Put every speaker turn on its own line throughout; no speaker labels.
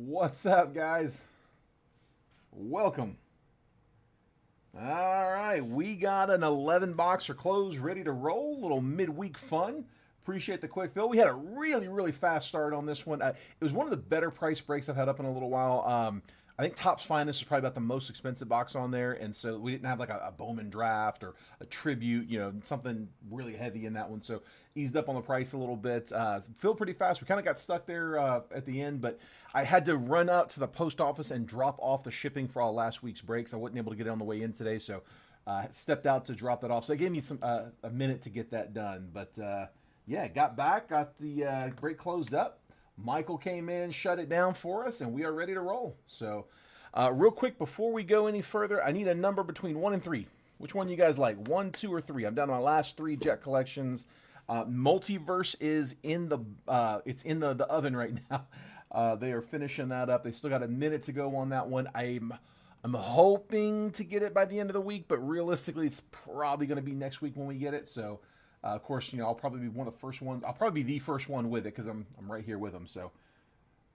What's up, guys? Welcome. All right, we got an 11 boxer close ready to roll. Little midweek fun. Appreciate the quick fill. We had a really fast start on this one. It was one of the better price breaks I've had up in a little while. I think Topps Finest is probably about the most expensive box on there, and so we didn't have like a Bowman draft or a tribute, something really heavy in that one. So eased up on the price a little bit. Filled pretty fast. We kind of got stuck there at the end, but I had to run out to the post office and drop off the shipping for all last week's breaks. I wasn't able to get it on the way in today, so stepped out to drop that off. So it gave me a minute to get that done, but yeah, got back, got the break closed up. Michael came in, shut it down for us, and we are ready to roll. So, real quick, before we go any further, I need a number between 1 and 3. Which one you guys like, 1, 2, or 3? I'm down to my last 3 Jet collections. Multiverse is in the it's in the oven right now. They are finishing that up. They still got a minute to go on that one. I'm hoping to get it by the end of the week, but realistically, it's probably going to be next week when we get it. So. Of course, I'll probably be one of the first ones. I'll probably be the first one with it because I'm right here with them. So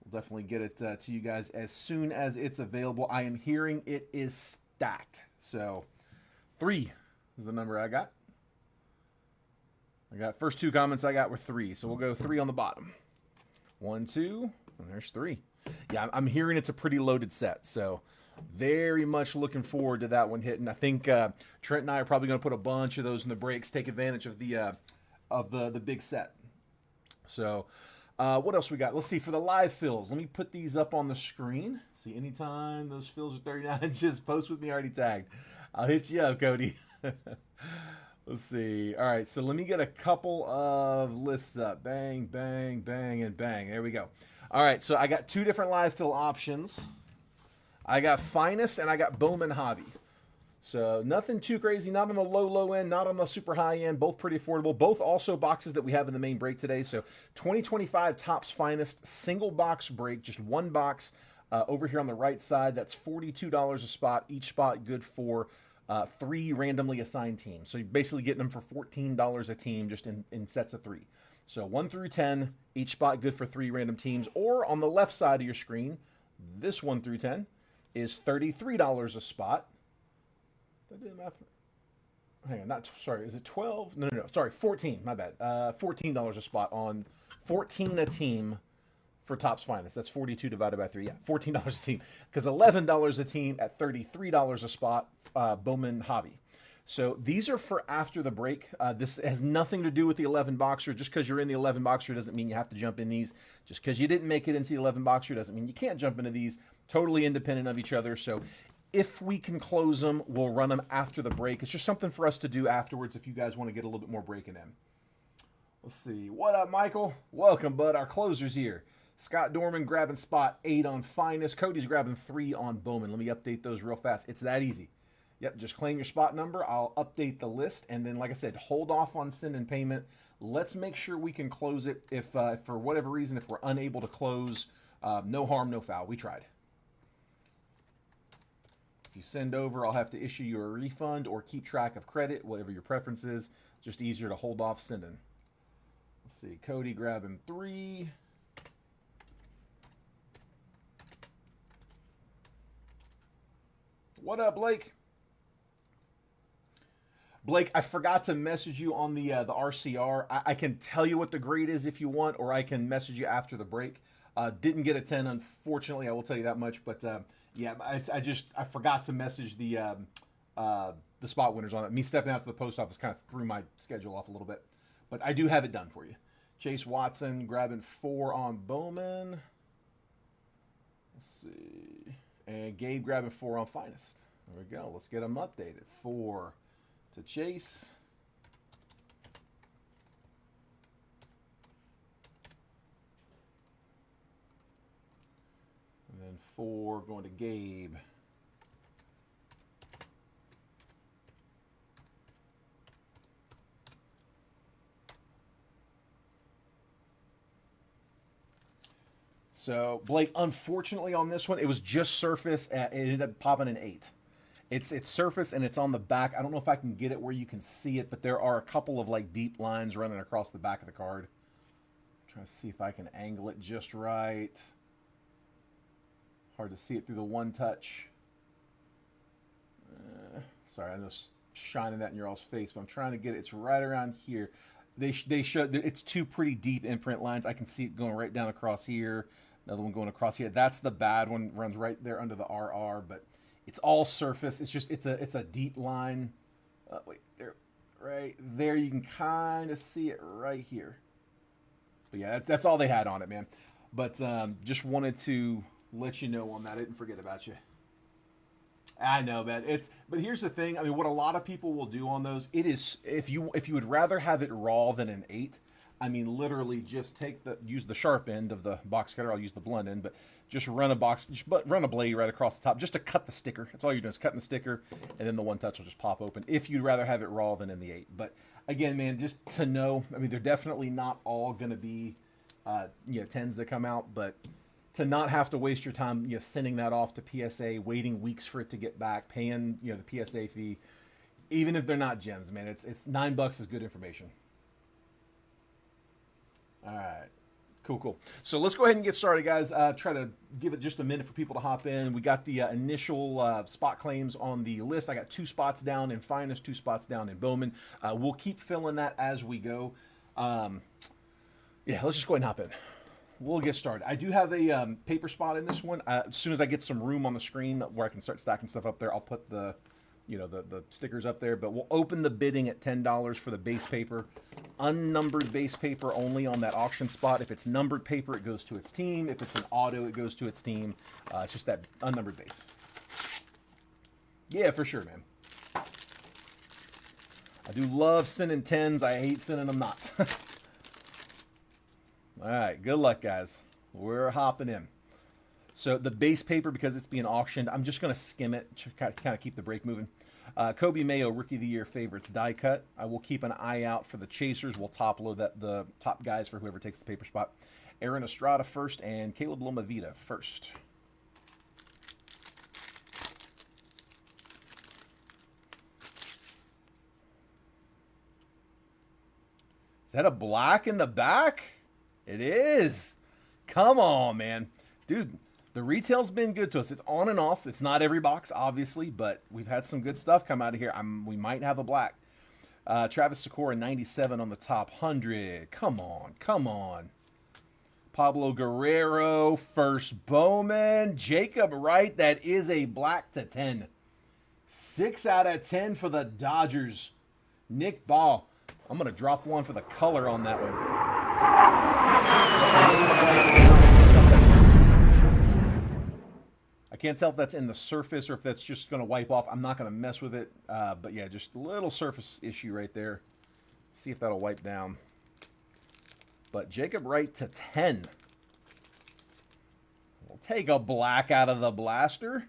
we'll definitely get it to you guys as soon as it's available. I am hearing it is stacked. So 3 is the number I got. First 2 comments I got were 3. So we'll go 3 on the bottom. 1, 2, and there's 3. Yeah, I'm hearing it's a pretty loaded set. So very much looking forward to that one hitting. I think Trent and I are probably going to put a bunch of those in the breaks, take advantage of the big set. So what else we got? Let's see, for the live fills, let me put these up on the screen. See, anytime those fills are 39 inches, post with me already tagged. I'll hit you up, Cody. Let's see. All right, so let me get a couple of lists up. Bang, bang, bang, and bang. There we go. All right, so I got 2 different live fill options. I got Finest and I got Bowman Hobby. So nothing too crazy, not on the low end, not on the super high end, both pretty affordable. Both also boxes that we have in the main break today. So 2025 Topps Finest single box break, just 1 box over here on the right side. That's $42 a spot. Each spot good for 3 randomly assigned teams. So you're basically getting them for $14 a team just in sets of 3. So 1 through 10, each spot good for 3 random teams. Or on the left side of your screen, this 1 through 10 is $33 a spot. Did I do the math? Hang on, sorry, is it 12? No, sorry, 14, my bad. $14 a spot on 14 a team for Topps Finest. That's 42 divided by 3. Yeah, $14 a team. Because $11 a team at $33 a spot, Bowman Hobby. So these are for after the break. This has nothing to do with the 11 boxer. Just because you're in the 11 boxer doesn't mean you have to jump in these. Just because you didn't make it into the 11 boxer doesn't mean you can't jump into these. Totally independent of each other. So if we can close them, we'll run them after the break. It's just something for us to do afterwards if you guys want to get a little bit more breaking in. Let's see. What up, Michael? Welcome, bud. Our closer's here. Scott Dorman grabbing spot 8 on Finest. Cody's grabbing 3 on Bowman. Let me update those real fast. It's that easy. Yep, just claim your spot number. I'll update the list. And then, like I said, hold off on sending payment. Let's make sure we can close it. If for whatever reason, if we're unable to close, no harm, no foul. We tried. If you send over, I'll have to issue you a refund or keep track of credit, whatever your preference is. Just easier to hold off sending. Let's see, Cody grabbing 3. What up, Blake? Blake, I forgot to message you on the RCR. I can tell you what the grade is if you want, or I can message you after the break. Didn't get a 10, unfortunately. I will tell you that much. But yeah, I forgot to message the spot winners on it. Me stepping out to the post office kind of threw my schedule off a little bit. But I do have it done for you. Chase Watson grabbing 4 on Bowman. Let's see. And Gabe grabbing 4 on Finest. There we go. Let's get them updated. 4 to Chase. And then 4 going to Gabe. So, Blake, unfortunately on this one, it was just surface. It ended up popping an 8. It's surface and it's on the back. I don't know if I can get it where you can see it, but there are a couple of like deep lines running across the back of the card. Trying to see if I can angle it just right. Hard to see it through the one touch. Sorry, I'm just shining that in your all's face, but I'm trying to get it. It's right around here. They show it's two pretty deep imprint lines. I can see it going right down across here. Another one going across here. That's the bad one. Runs right there under the RR, but it's all surface. It's just it's a deep line. Wait, there, right there. You can kind of see it right here. But yeah, that's all they had on it, man. But just wanted to let you know on that. I didn't forget about you. I know, man. But here's the thing. I mean, what a lot of people will do on those, it is if you would rather have it raw than an 8. I mean, literally just use the sharp end of the box cutter. I'll use the blunt end, but just run a blade right across the top just to cut the sticker. That's all you're doing is cutting the sticker, and then the one touch will just pop open. If you'd rather have it raw than in the 8, but again, man, just to know. I mean, they're definitely not all going to be 10s that come out, but to not have to waste your time, sending that off to PSA, waiting weeks for it to get back, paying, the PSA fee, even if they're not gems, man, it's $9 is good information. All right, cool. So let's go ahead and get started, guys. Try to give it just a minute for people to hop in. We got the initial spot claims on the list. I got 2 spots down in Finest, 2 spots down in Bowman. We'll keep filling that as we go. Let's just go ahead and hop in. We'll get started. I do have a paper spot in this one. As soon as I get some room on the screen where I can start stacking stuff up there, I'll put the stickers up there. But we'll open the bidding at $10 for the base paper. Unnumbered base paper only on that auction spot. If it's numbered paper, it goes to its team. If it's an auto, it goes to its team. It's just that unnumbered base. Yeah, for sure, man. I do love sending 10s. I hate sending them not. All right, good luck, guys. We're hopping in. So the base paper, because it's being auctioned, I'm just going to skim it to kind of keep the break moving. Kobe Mayo, Rookie of the Year favorites, die cut. I will keep an eye out for the chasers. We'll top load the top guys for whoever takes the paper spot. Aaron Estrada first and Caleb Lomavita first. Is that a black in the back? It is. Come on, man. Dude, the retail's been good to us. It's on and off. It's not every box, obviously, but we've had some good stuff come out of here. We might have a black. Travis Sikora, 97 on the top 100. Come on. Pablo Guerrero, first Bowman. Jacob Wright, that is a black to 10. 6 out of 10 for the Dodgers. Nick Ball. I'm going to drop one for the color on that one. I can't tell if that's in the surface or if that's just going to wipe off. I'm not going to mess with it. But yeah, just a little surface issue right there. See if that'll wipe down. But Jacob Wright to 10. We'll take a black out of the blaster.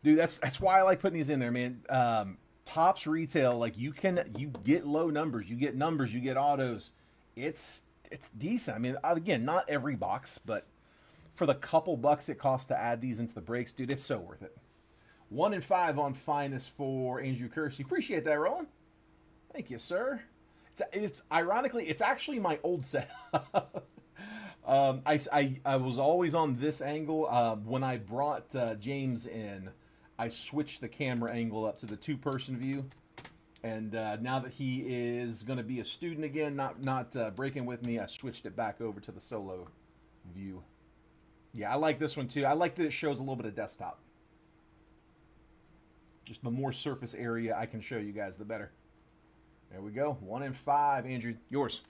Dude, that's why I like putting these in there, man. Topps retail, like you get low numbers, you get numbers, you get autos. It's decent. I mean, again, not every box, but for the couple bucks it costs to add these into the breaks, dude, it's so worth it. 1 and 5 on Finest for Andrew Kersey. Appreciate that, Roland. Thank you, sir. It's ironically, it's actually my old setup. I was always on this angle. When I brought James in, I switched the camera angle up to the 2-person view. And now that he is going to be a student again, not breaking with me, I switched it back over to the solo view. Yeah, I like this one too. I like that it shows a little bit of desktop. Just the more surface area I can show you guys, the better. There we go. 1 and 5. Andrew, yours.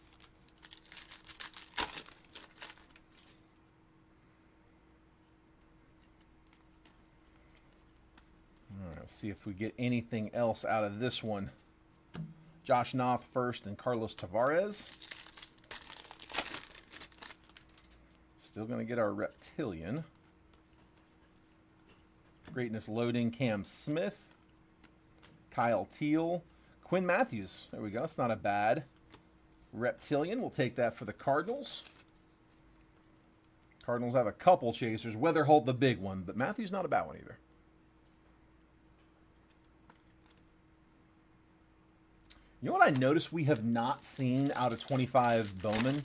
All right, let's see if we get anything else out of this one. Josh Noth first and Carlos Tavares. Still going to get our Reptilian. Greatness loading, Cam Smith. Kyle Teal. Quinn Matthews. There we go. It's not a bad Reptilian. We'll take that for the Cardinals. Cardinals have a couple chasers. Weatherholt the big one, but Matthews not a bad one either. You know what I noticed we have not seen out of 25 Bowman?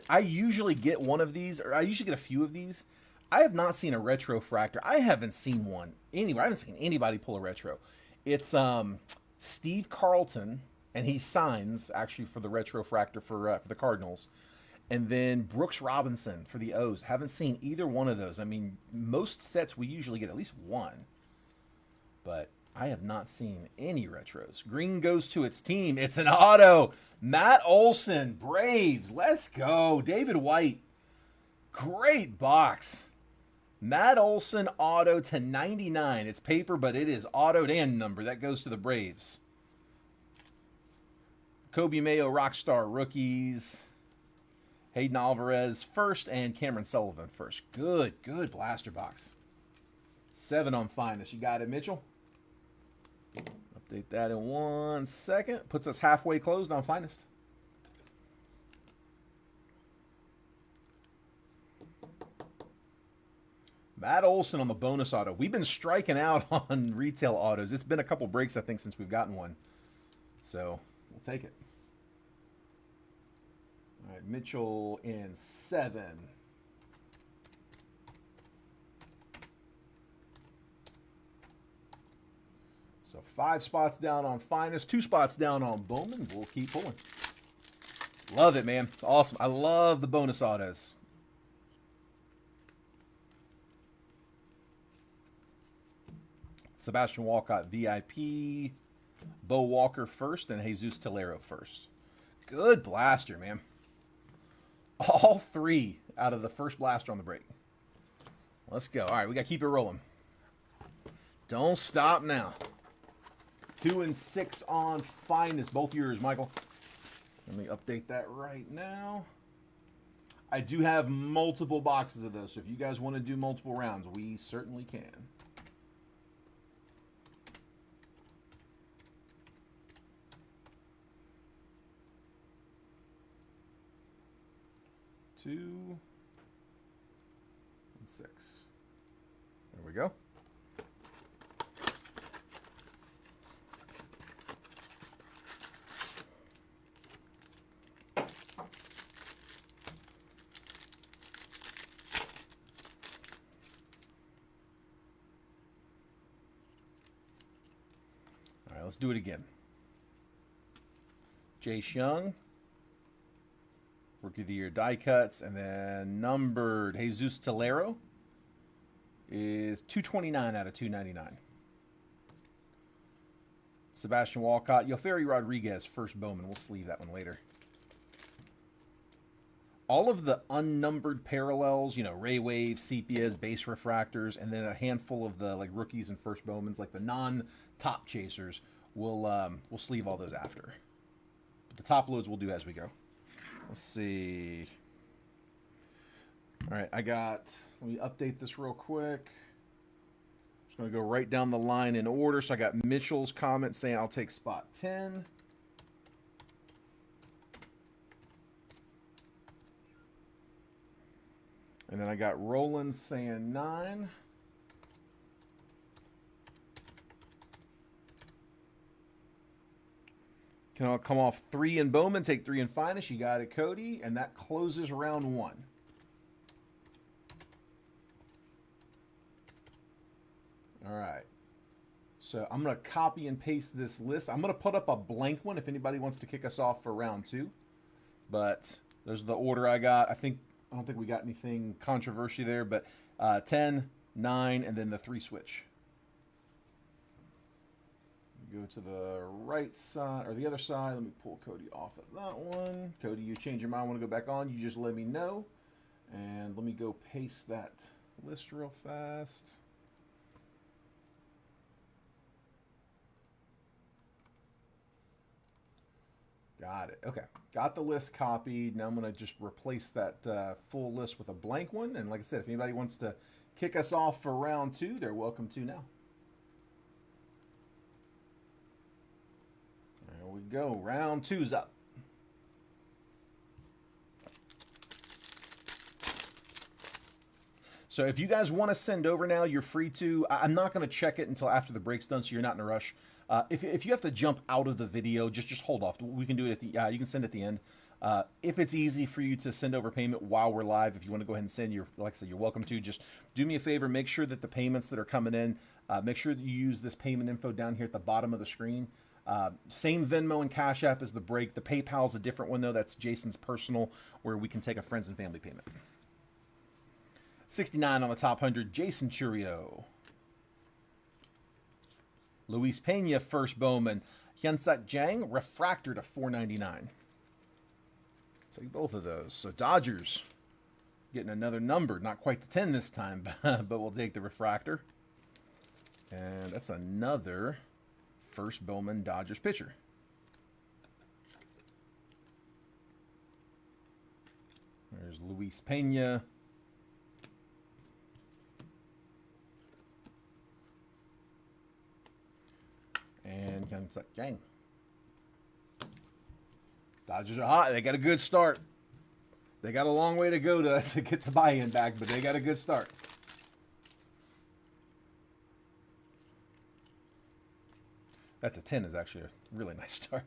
I usually get one of these, or I usually get a few of these. I have not seen a retro fractor. I haven't seen one anywhere. I haven't seen anybody pull a retro. It's Steve Carlton, and he signs actually for the retro fractor for the Cardinals. And then Brooks Robinson for the O's. Haven't seen either one of those. I mean, most sets we usually get at least one. But I have not seen any retros. Green goes to its team. It's an auto. Matt Olson, Braves. Let's go. David White. Great box. Matt Olson auto to 99. It's paper, but it is autoed and number. That goes to the Braves. Kobe Mayo, Rockstar rookies. Hayden Alvarez first and Cameron Sullivan first. Good blaster box. 7 on finest. You got it, Mitchell? Update that in 1 second. Puts us halfway closed on finest. Matt Olson on the bonus auto. We've been striking out on retail autos. It's been a couple breaks, I think, since we've gotten one. So we'll take it. All right, Mitchell in 7. So 5 spots down on finest, 2 spots down on Bowman. We'll keep pulling. Love it, man. Awesome. I love the bonus autos. Sebastian Walcott, VIP. Bo Walker first and Jesus Tolero first. Good blaster, man. All 3 out of the first blaster on the break. Let's go. All right, we got to keep it rolling. Don't stop now. 2 and 6 on finest. Both yours, Michael. Let me update that right now. I do have multiple boxes of those, so if you guys want to do multiple rounds, we certainly can. Two and 6. There we go. All right, let's do it again. Jace Young. Rookie of the Year die cuts, and then numbered Jesus Tolero is 229 out of 299. Sebastian Walcott, Yoferi Rodriguez, first Bowman. We'll sleeve that one later. All of the unnumbered parallels, you know, Ray Wave, Sepias, base refractors, and then a handful of the like rookies and first Bowmans, like the non-top chasers, we'll sleeve all those after. But the top loads we'll do as we go. Let's see. All right, let me update this real quick. Just going to go right down the line in order. So I got Mitchell's comment saying I'll take spot 10. And then I got Roland saying 9. Can I come off 3 in Bowman, take 3 in finest? You got it, Cody. And that closes round 1. All right. So I'm going to copy and paste this list. I'm going to put up a blank one if anybody wants to kick us off for round 2. But there's the order I got. I don't think we got anything controversial there, but 10, 9, and then the 3 switch. Go to the right side, or the other side. Let me pull Cody off of that one. Cody, you change your mind, want to go back on, you just let me know. And let me go paste that list real fast. Got it. Okay. Got the list copied. Now I'm going to just replace that full list with a blank one. And like I said, if anybody wants to kick us off for round 2, they're welcome to now. There we go. Round 2's up. So if you guys want to send over now, you're free to. I'm not going to check it until after the break's done, so you're not in a rush. If you have to jump out of the video, just hold off. We can do it at the. You can send at the end. If it's easy for you to send over payment while we're live, if you want to go ahead and send your, like I said, you're welcome to. Just do me a favor, make sure that the payments that are coming in, make sure that you use this payment info down here at the bottom of the screen. Same Venmo and Cash App as the break. The PayPal's a different one though. That's Jason's personal, where we can take a friends and family payment. 69 on the top 100, Jason Churio. Luis Pena, first Bowman. Hyunsuk Jang, refractor to 499. Take both of those. So Dodgers getting another number. Not quite the 10 this time, but we'll take the refractor. And that's another first Bowman Dodgers pitcher. There's Luis Pena. And Hyunsuk Jang. Dodgers are hot. They got a good start. They got a long way to go to get the buy-in back, but they got a good start. That to 10 is actually a really nice start.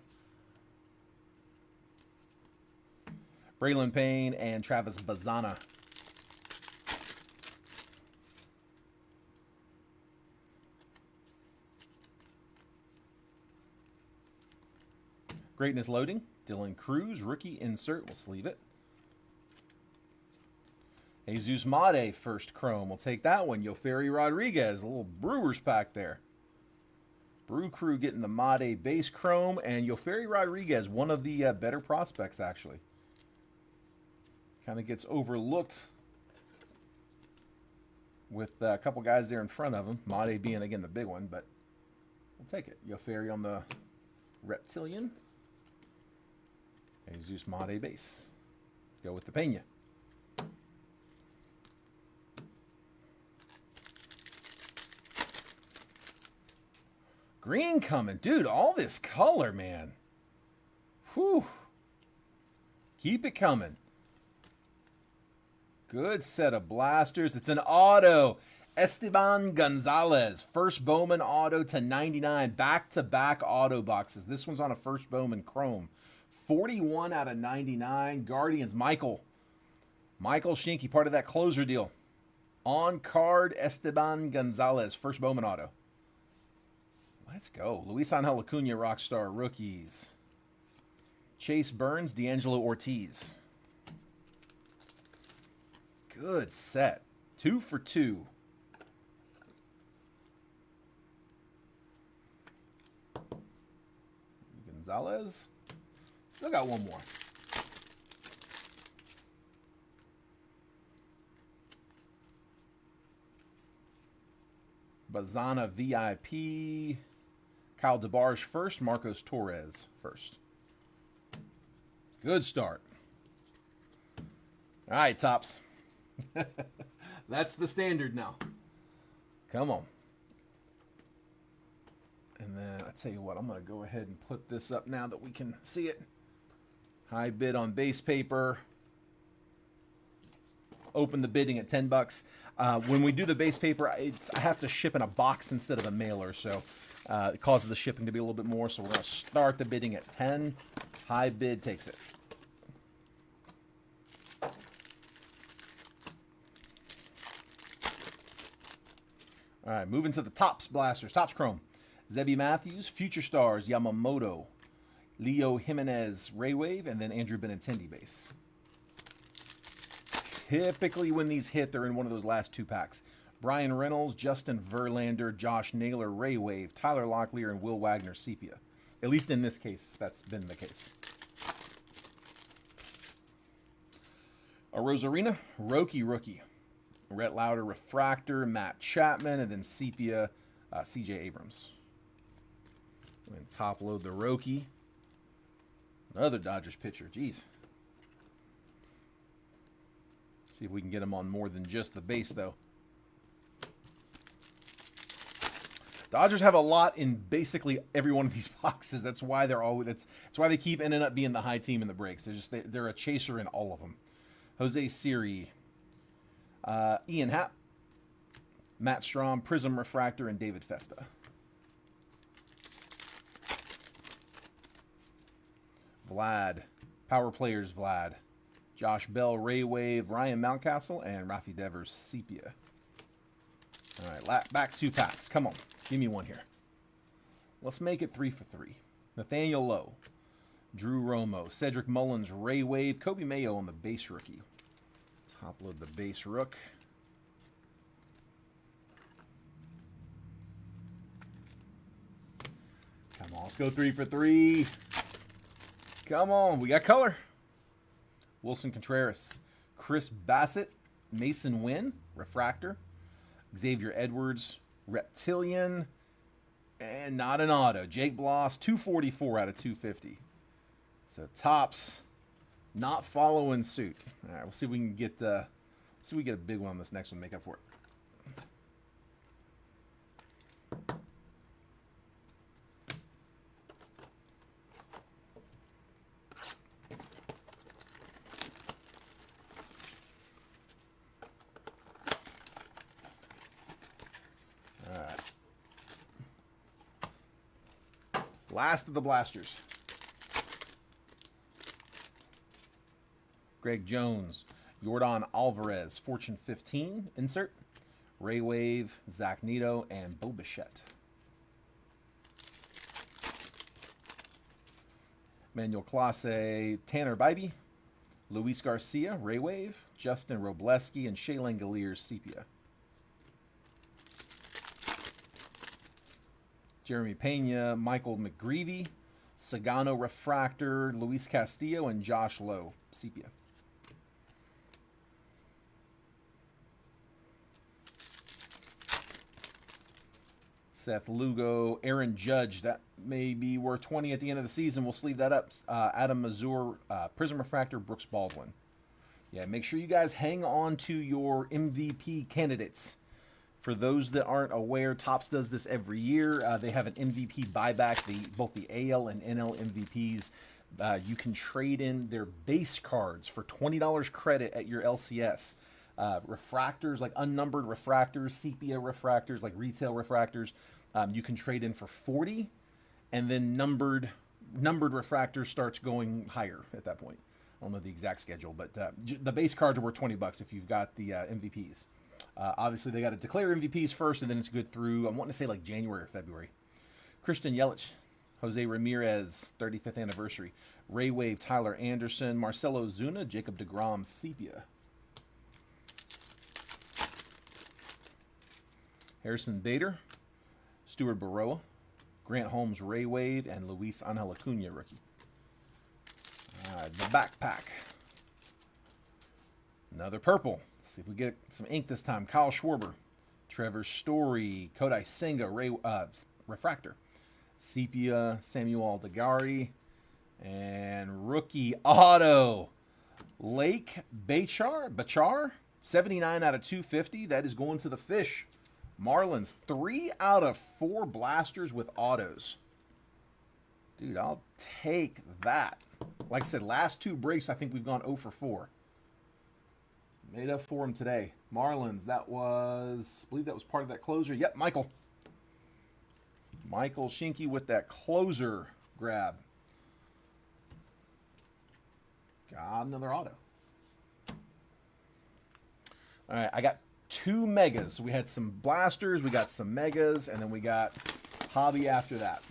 Braylon Payne and Travis Bazana. Greatness loading. Dylan Cruz, rookie insert. We'll sleeve it. Jesus Made, first chrome. We'll take that one. Yoferi Rodriguez, a little Brewers pack there. Brew Crew getting the Made base chrome. And Yoferi Rodriguez, one of the better prospects, actually. Kind of gets overlooked with a couple guys there in front of him. Made being, again, the big one, but we'll take it. Yoferi on the Reptilian. Jesus Made base. Go with the Pena. Green coming. Dude, all this color, man. Whew. Keep it coming. Good set of blasters. It's an auto. Esteban Gonzalez. First Bowman auto to 99. Back-to-back auto boxes. This one's on a first Bowman chrome. 41 out of 99. Guardians, Michael Shinky, part of that closer deal. On card, Esteban Gonzalez, first Bowman auto. Let's go. Luis Angel Acuna, Rockstar rookies. Chase Burns, D'Angelo Ortiz. Good set. 2 for 2. Gonzalez. Still got one more. Bazana VIP. Kyle DeBarge first. Marcos Torres first. Good start. All right, Tops. That's the standard now. Come on. And then I tell you what, I'm going to go ahead and put this up now that we can see it. High bid on base paper. Open the bidding at $10. When we do the base paper, I have to ship in a box instead of a mailer, so it causes the shipping to be a little bit more. So we're going to start the bidding at 10. High bid takes it. All right, moving to the Topps blasters. Topps Chrome. Zebby Matthews, Future Stars, Yamamoto, Leo Jimenez, Ray Wave, and then Andrew Benintendi base. Typically when these hit, they're in one of those last two packs. Brian Reynolds, Justin Verlander, Josh Naylor, Ray Wave, Tyler Locklear, and Will Wagner sepia. At least in this case, that's been the case. A Rosarina, Roki rookie. Rhett Lauder, Refractor, Matt Chapman, and then sepia, CJ Abrams. And top load the Roki. Another Dodgers pitcher. Jeez. See if we can get him on more than just the base, though. Dodgers have a lot in basically every one of these boxes. That's why they're always. That's why they keep ending up being the high team in the breaks. They're a chaser in all of them. Jose Siri, Ian Happ, Matt Strom, Prism Refractor, and David Festa. Vlad, Power players, Vlad. Josh Bell, Ray Wave, Ryan Mountcastle, and Rafi Devers, Sepia. All right, back 2 packs. Come on, give me one here. Let's make it 3 for 3. Nathaniel Lowe, Drew Romo, Cedric Mullins, Ray Wave, Kobe Mayo on the base rookie. Top load the base rook. Come on, let's go 3 for 3. Come on, we got color. Wilson Contreras, Chris Bassett, Mason Wynn, Refractor, Xavier Edwards, Reptilian, and not an auto. Jake Bloss, 244 out of 250. So Topps not following suit. All right, we'll see if we can get see if we get a big one on this next one, make up for it. Last of the blasters. Greg Jones, Yordan Alvarez, Fortune 15, insert. Ray Wave, Zach Neto, and Bo Bichette. Manuel Clase, Tanner Bybee, Luis Garcia, Ray Wave, Justin Robleski, and Shea Langoliers, Sepia. Jeremy Pena, Michael McGreevy, Sagano Refractor, Luis Castillo, and Josh Lowe, Sepia. Seth Lugo, Aaron Judge, that may be worth 20 at the end of the season. We'll sleeve that up. Adam Mazur, Prism Refractor, Brooks Baldwin. Yeah, make sure you guys hang on to your MVP candidates. For those that aren't aware, Topps does this every year. They have an MVP buyback, both the AL and NL MVPs. You can trade in their base cards for $20 credit at your LCS. Refractors, like unnumbered refractors, sepia refractors, like retail refractors, you can trade in for $40, and then numbered refractors starts going higher at that point. I don't know the exact schedule, but the base cards are worth $20 if you've got the MVPs. Obviously, they got to declare MVPs first, and then it's good through, I'm wanting to say like January or February. Christian Yelich, Jose Ramirez, 35th anniversary. Ray Wave, Tyler Anderson, Marcelo Zuna, Jacob deGrom, Sepia. Harrison Bader, Stuart Baroa, Grant Holmes, Ray Wave, and Luis Angel Acuna, rookie. The backpack. Another purple. Let's see if we get some ink this time. Kyle Schwarber, Trevor Story, Kodai Senga, Refractor, Sepia, Samuel Aldegari, and rookie auto, Lake Bachar, 79 out of 250. That is going to the Fish. Marlins, 3 out of 4 blasters with autos. Dude, I'll take that. Like I said, last 2 breaks, I think we've gone 0 for 4. Made up for him today. Marlins, that was, I believe that was part of that closer. Yep, Michael Shinky with that closer grab. Got another auto. All right, I got 2 megas. So we had some blasters, we got some megas, and then we got hobby after that.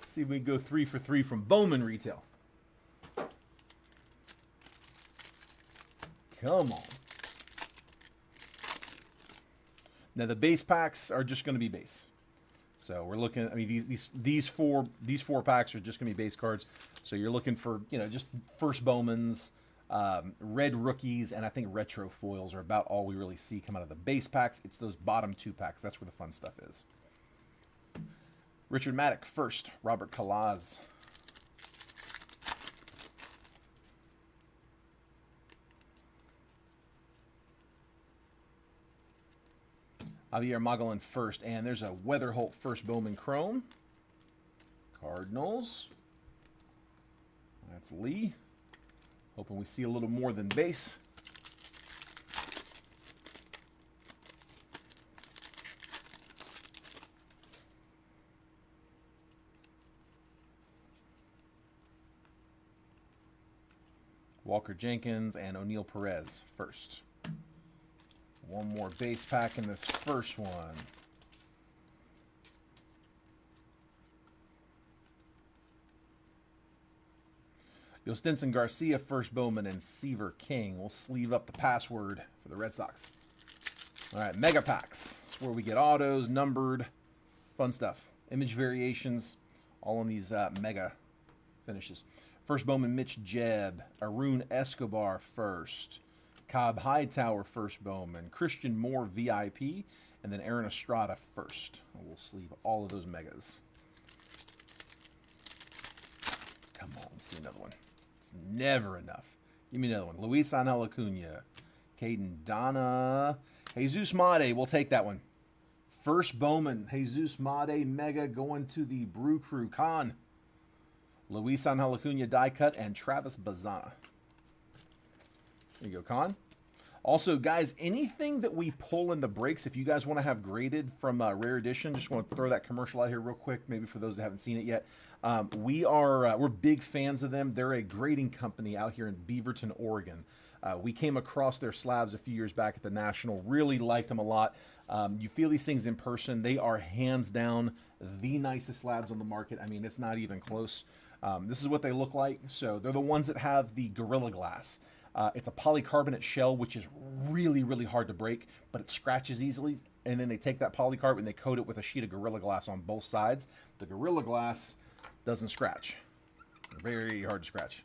See if we can go 3 for 3 from Bowman Retail. Come on. Now the base packs are just going to be base. So we're looking, I mean, these four packs are just going to be base cards. So you're looking for, you know, just first Bowmans, red rookies, and I think retro foils are about all we really see come out of the base packs. It's those bottom 2 packs. That's where the fun stuff is. Richard Maddock first. Robert Kalaz. Javier Magellan first. And there's a Weatherholt first Bowman Chrome. Cardinals. That's Lee. Hoping we see a little more than base. Walker Jenkins and O'Neal Perez first. One more base pack in this first one. Yostinson Garcia, first Bowman, and Seaver King. We'll sleeve up the password for the Red Sox. All right, Mega Packs. It's where we get autos, numbered, fun stuff. Image variations, all on these Mega finishes. First Bowman, Mitch Jebb. Arun Escobar, first. Cobb Hightower, first Bowman. Christian Moore, VIP. And then Aaron Estrada, first. We'll sleeve all of those Megas. Come on, let's see another one. It's never enough. Give me another one. Luis Angel Acuna. Caden Donna. Jesus Made. We'll take that one. First Bowman. Jesus Made Mega going to the Brew Crew. Con. Luis Angel Acuna die cut and Travis Bazana. There you go, Con. Also, guys, anything that we pull in the breaks, if you guys want to have graded from Rare Edition, just want to throw that commercial out here real quick, maybe for those that haven't seen it yet. We're big fans of them. They're a grading company out here in Beaverton, Oregon. We came across their slabs a few years back at the National. Really liked them a lot. You feel these things in person. They are hands down the nicest slabs on the market. I mean, it's not even close. This is what they look like. So they're the ones that have the Gorilla Glass. It's a polycarbonate shell, which is really, really hard to break, but it scratches easily. And then they take that polycarbonate and they coat it with a sheet of Gorilla Glass on both sides. The Gorilla Glass doesn't scratch. Very hard to scratch.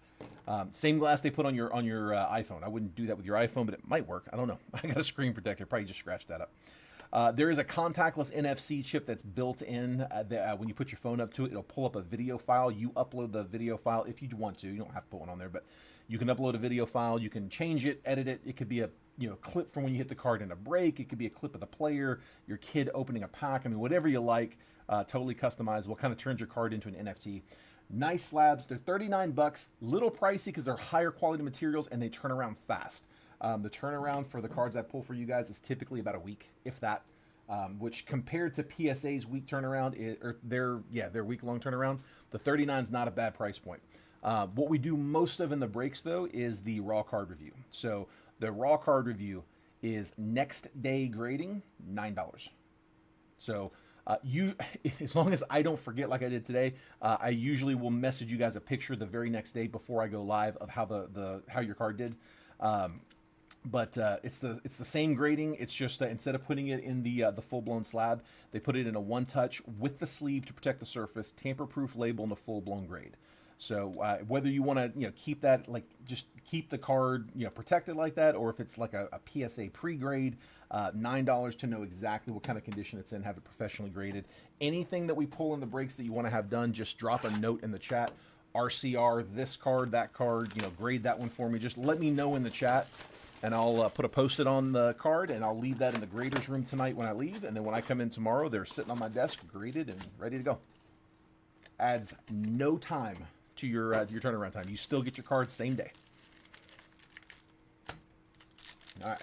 Same glass they put on your iPhone. I wouldn't do that with your iPhone, but it might work. I don't know. I got a screen protector. Probably just scratched that up. There is a contactless NFC chip that's built in. When you put your phone up to it, it'll pull up a video file. You upload the video file if you want to. You don't have to put one on there, but you can upload a video file. You can change it, edit it. It could be a clip from when you hit the card in a break. It could be a clip of the player, your kid opening a pack. I mean, whatever you like. Totally customizable. Kind of turns your card into an NFT. Nice slabs. They're $39. Little pricey because they're higher quality materials and they turn around fast. The turnaround for the cards I pull for you guys is typically about a week, if that. Which compared to PSA's week turnaround, their week-long turnaround, the 39 is not a bad price point. What we do most of in the breaks, though, is the raw card review. So the raw card review is next day grading, $9. So as long as I don't forget like I did today, I usually will message you guys a picture the very next day before I go live of how how your card did. But it's the same grading. It's just instead of putting it in the full-blown slab, they put it in a one-touch with the sleeve to protect the surface, tamper-proof label, and a full-blown grade. So whether you want to keep that, like, just keep the card protected like that, or if it's like a PSA pre-grade, $9 to know exactly what kind of condition it's in, have it professionally graded. Anything that we pull in the breaks that you want to have done, just drop a note in the chat. RCR, this card, that card, grade that one for me. Just let me know in the chat. And I'll put a Post-it on the card, and I'll leave that in the grader's room tonight when I leave. And then when I come in tomorrow, they're sitting on my desk, graded and ready to go. Adds no time to your turnaround time. You still get your cards same day. All right.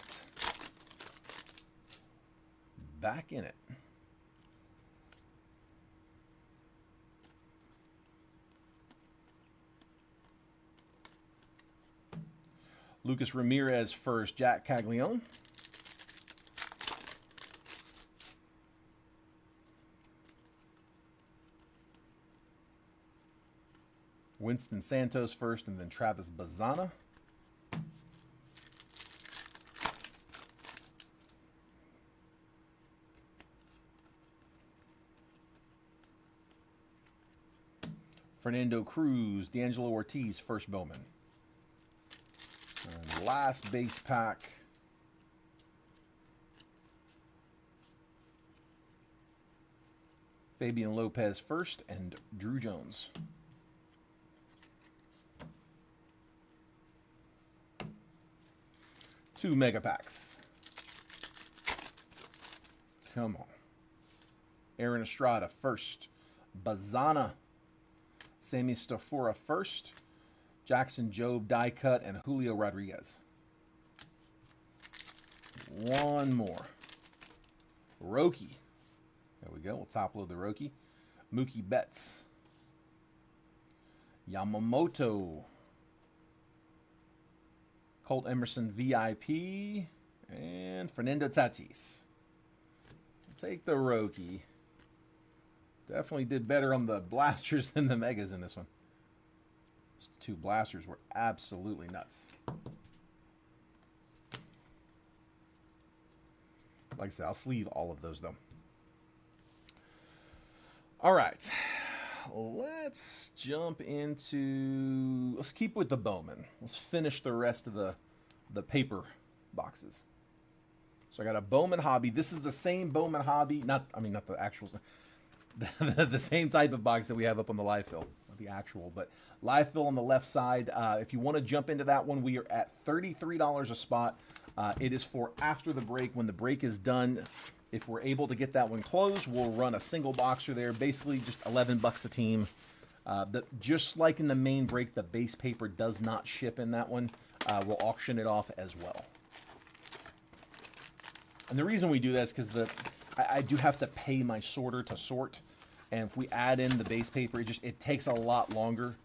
Back in it. Lucas Ramirez first, Jack Caglione. Winston Santos first, and then Travis Bazana. Fernando Cruz, D'Angelo Ortiz, first Bowman. And last base pack. Fabian Lopez first, and Drew Jones. Two mega packs. Come on. Aaron Estrada first. Bazana. Sammy Stafora first. Jackson Jobe die cut, and Julio Rodriguez. One more. Roki. There we go. We'll top load the Roki. Mookie Betts. Yamamoto. Colt Emerson VIP, and Fernando Tatis. Take the Rookie. Definitely did better on the blasters than the megas in this one. These two blasters were absolutely nuts. Like I said, I'll sleeve all of those though. All right. Let's jump into... Let's keep with the Bowman. Let's finish the rest of the paper boxes. So I got a Bowman Hobby. This is the same Bowman Hobby. Not the actual... the same type of box that we have up on the live fill. Not the actual, but live fill on the left side. If you want to jump into that one, we are at $33 a spot. It is for after the break. When the break is done, if we're able to get that one closed, we'll run a single boxer there. Basically, just $11 a team. Just like in the main break, the base paper does not ship in that one. We'll auction it off as well. And the reason we do that is because I do have to pay my sorter to sort. And if we add in the base paper, it takes a lot longer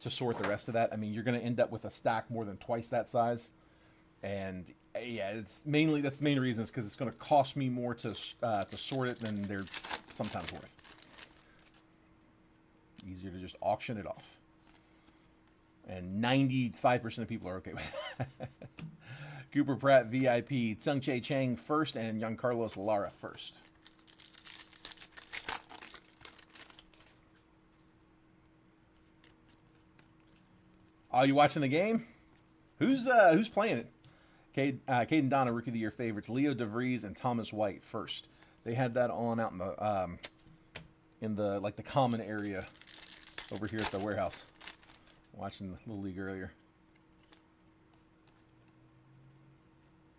to sort the rest of that. I mean, you're going to end up with a stack more than twice that size. And yeah, that's the main reason is because it's going to cost me more to sort it than they're sometimes worth. Easier to just auction it off. And 95% of people are okay with it. Cooper Pratt VIP, Tsung-Che Chang first, and Giancarlos Lara first. Are you watching the game? Who's playing it? Caden Donna, Rookie of the Year favorites. Leo DeVries and Thomas White first. They had that on out in the the common area over here at the warehouse. Watching the Little League earlier.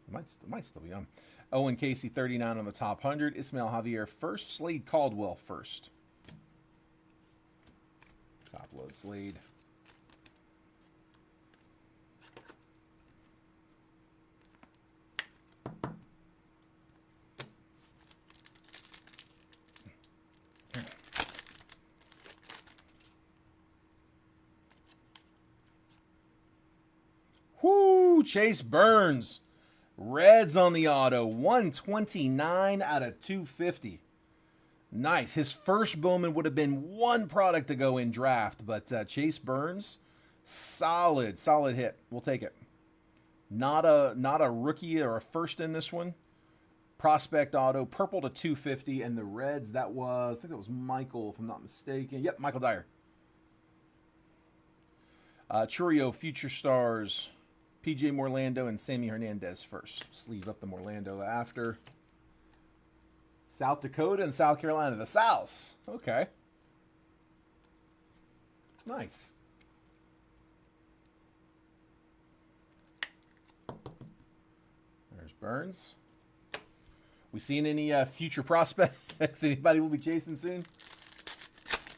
It might still be on. Owen Casey 39 on the top 100. Ismael Javier first. Slade Caldwell first. Top load Slade. Whoo! Chase Burns. Reds on the auto. 129 out of 250. Nice. His first Bowman would have been one product to go in draft, but Chase Burns, solid hit. We'll take it. Not a rookie or a first in this one. Prospect auto, purple to 250, and the Reds, I think that was Michael, if I'm not mistaken. Yep, Michael Dyer. Churio, Future Stars, PJ Morlando, and Sammy Hernandez first. Sleeve up the Morlando after. South Dakota and South Carolina. The Souths. Okay. Nice. There's Burns. We seen any future prospects? Anybody will be chasing soon?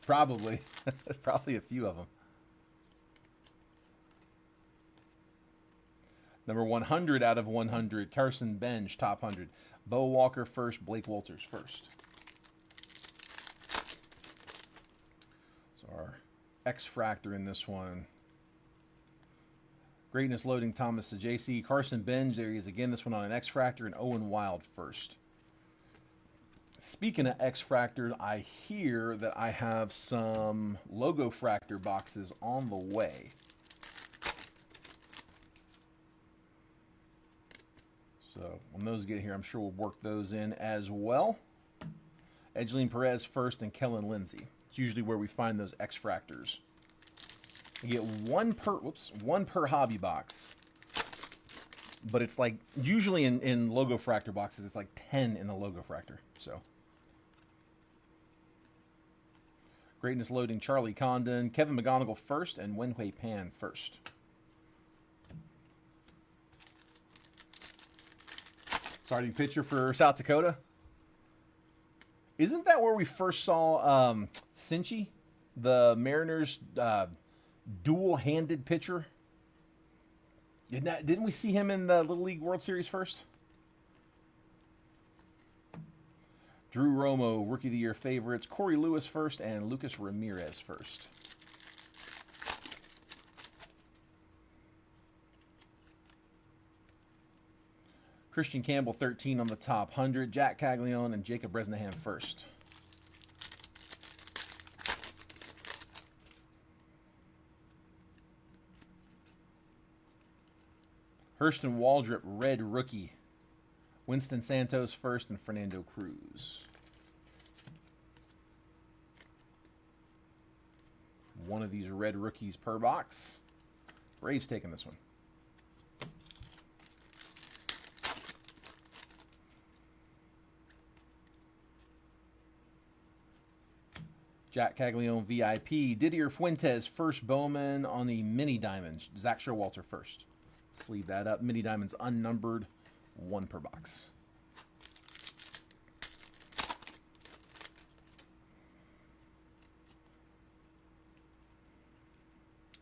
Probably. Probably a few of them. Number 100 out of 100, Carson Bench, top 100. Bo Walker first, Blake Walters first. So our X-Fractor in this one. Greatness loading Thomas to JC. Carson Bench, there he is again, this one on an X-Fractor, and Owen Wild first. Speaking of X-Fractors, I hear that I have some Logo Fractor boxes on the way. So when those get here, I'm sure we'll work those in as well. Edgeline Perez first and Kellen Lindsay. It's usually where we find those X-Fractors. You get one per hobby box. But it's like, usually in Logo Fractor boxes, it's like 10 in the Logo Fractor. So. Greatness loading Charlie Condon, Kevin McGonigal first, and Wenhui Pan first. Starting pitcher for South Dakota. Isn't that where we first saw Cincy, the Mariners' dual-handed pitcher? Didn't we see him in the Little League World Series first? Drew Romo, Rookie of the Year favorites. Corey Lewis first and Lucas Ramirez first. Christian Campbell, 13 on the top 100. Jack Caglione and Jacob Bresnahan first. Hurston Waldrop, red rookie. Winston Santos first and Fernando Cruz. One of these red rookies per box. Braves taking this one. Jack Caglione VIP. Didier Fuentes, first Bowman on the mini diamonds. Zach Showalter first. Sleeve that up. Mini diamonds unnumbered. One per box.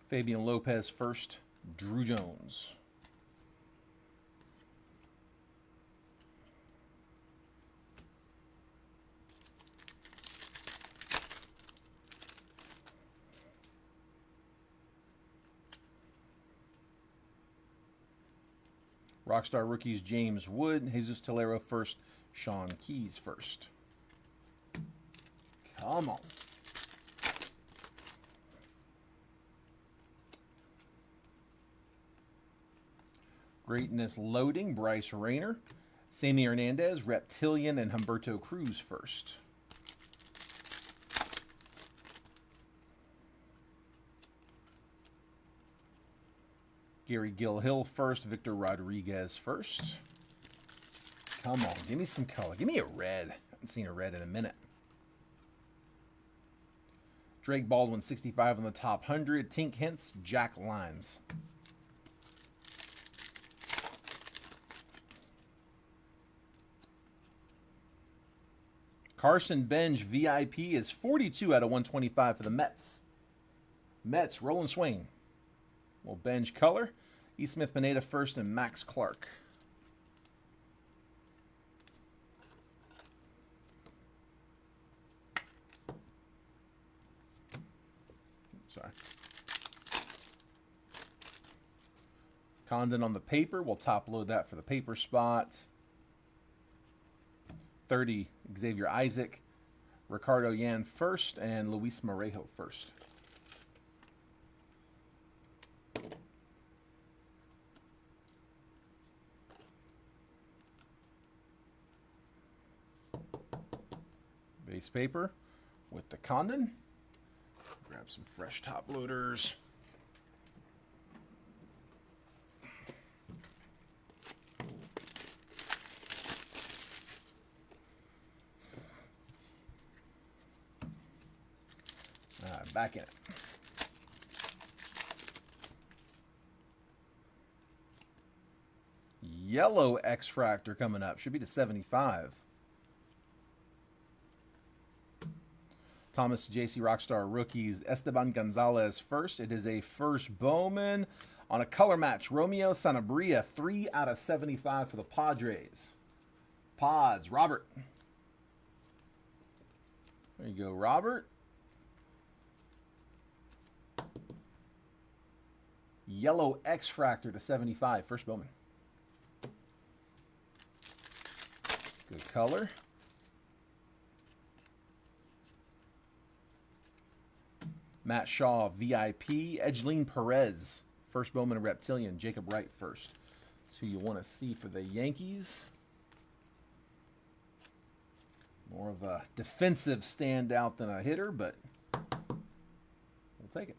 Fabian Lopez first. Drew Jones. Rockstar rookies James Wood, Jesus Tolero first, Sean Keys first. Come on. Greatness loading, Bryce Rayner, Sammy Hernandez, Reptilian, and Humberto Cruz first. Gary Gilhill first, Victor Rodriguez first. Come on, give me some color. Give me a red. I haven't seen a red in a minute. Drake Baldwin, 65 on the top 100. Tink Hintz, Jack Lines. Carson Benj, VIP, is 42 out of 125 for the Mets. Mets, Roland Swain. Well, Benj color. E. Smith Pineda first and Max Clark. Sorry. Condon on the paper. We'll top load that for the paper spot. 30, Xavier Isaac. Ricardo Yan first and Luis Morejo first. Base paper with the Condon. Grab some fresh top loaders. All right, back in it. Yellow X-Fractor coming up. Should be to 75. Thomas JC Rockstar rookies. Esteban Gonzalez first. It is a first Bowman on a color match. Romeo Sanabria, 3 out of 75 for the Padres. Pods, Robert. There you go, Robert. Yellow X-Fractor to 75, first Bowman. Good color. Matt Shaw, VIP. Edgeline Perez, first Bowman and Reptilian. Jacob Wright first. That's who you want to see for the Yankees. More of a defensive standout than a hitter, but we'll take it.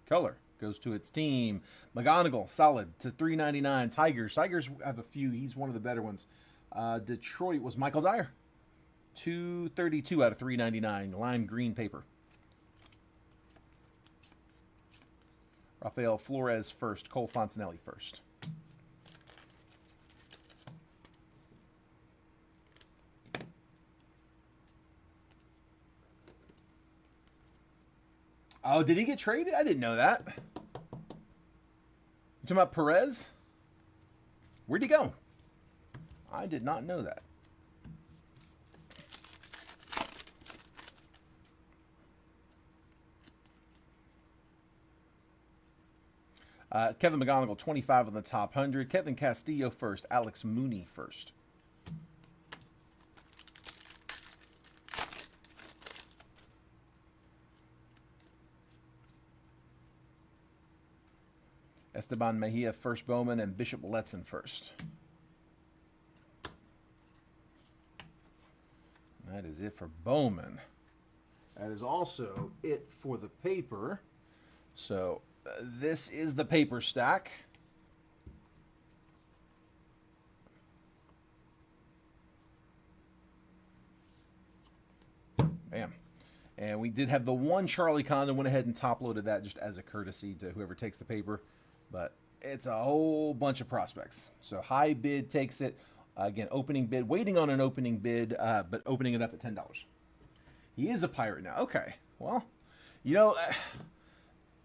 Color goes to its team. McGonigal, solid to 399. Tigers have a few. He's one of the better ones. Detroit was Michael Dyer. 232 out of 399. Lime green paper. Rafael Flores first. Cole Fontanelli first. Oh, did he get traded? I didn't know that. You talking about Perez? Where'd he go? I did not know that. Kevin McGonigal, 25 on the top 100. Kevin Castillo first. Alex Mooney first. Esteban Mejia first Bowman, and Bishop Letson first. That is it for Bowman. That is also it for the paper. So this is the paper stack. Bam. And we did have the one Charlie Condon. Went ahead and top loaded that just as a courtesy to whoever takes the paper. But it's a whole bunch of prospects. So high bid takes it. Again, opening bid, waiting on an opening bid, but opening it up at $10. He is a Pirate now. Okay. Well, you know,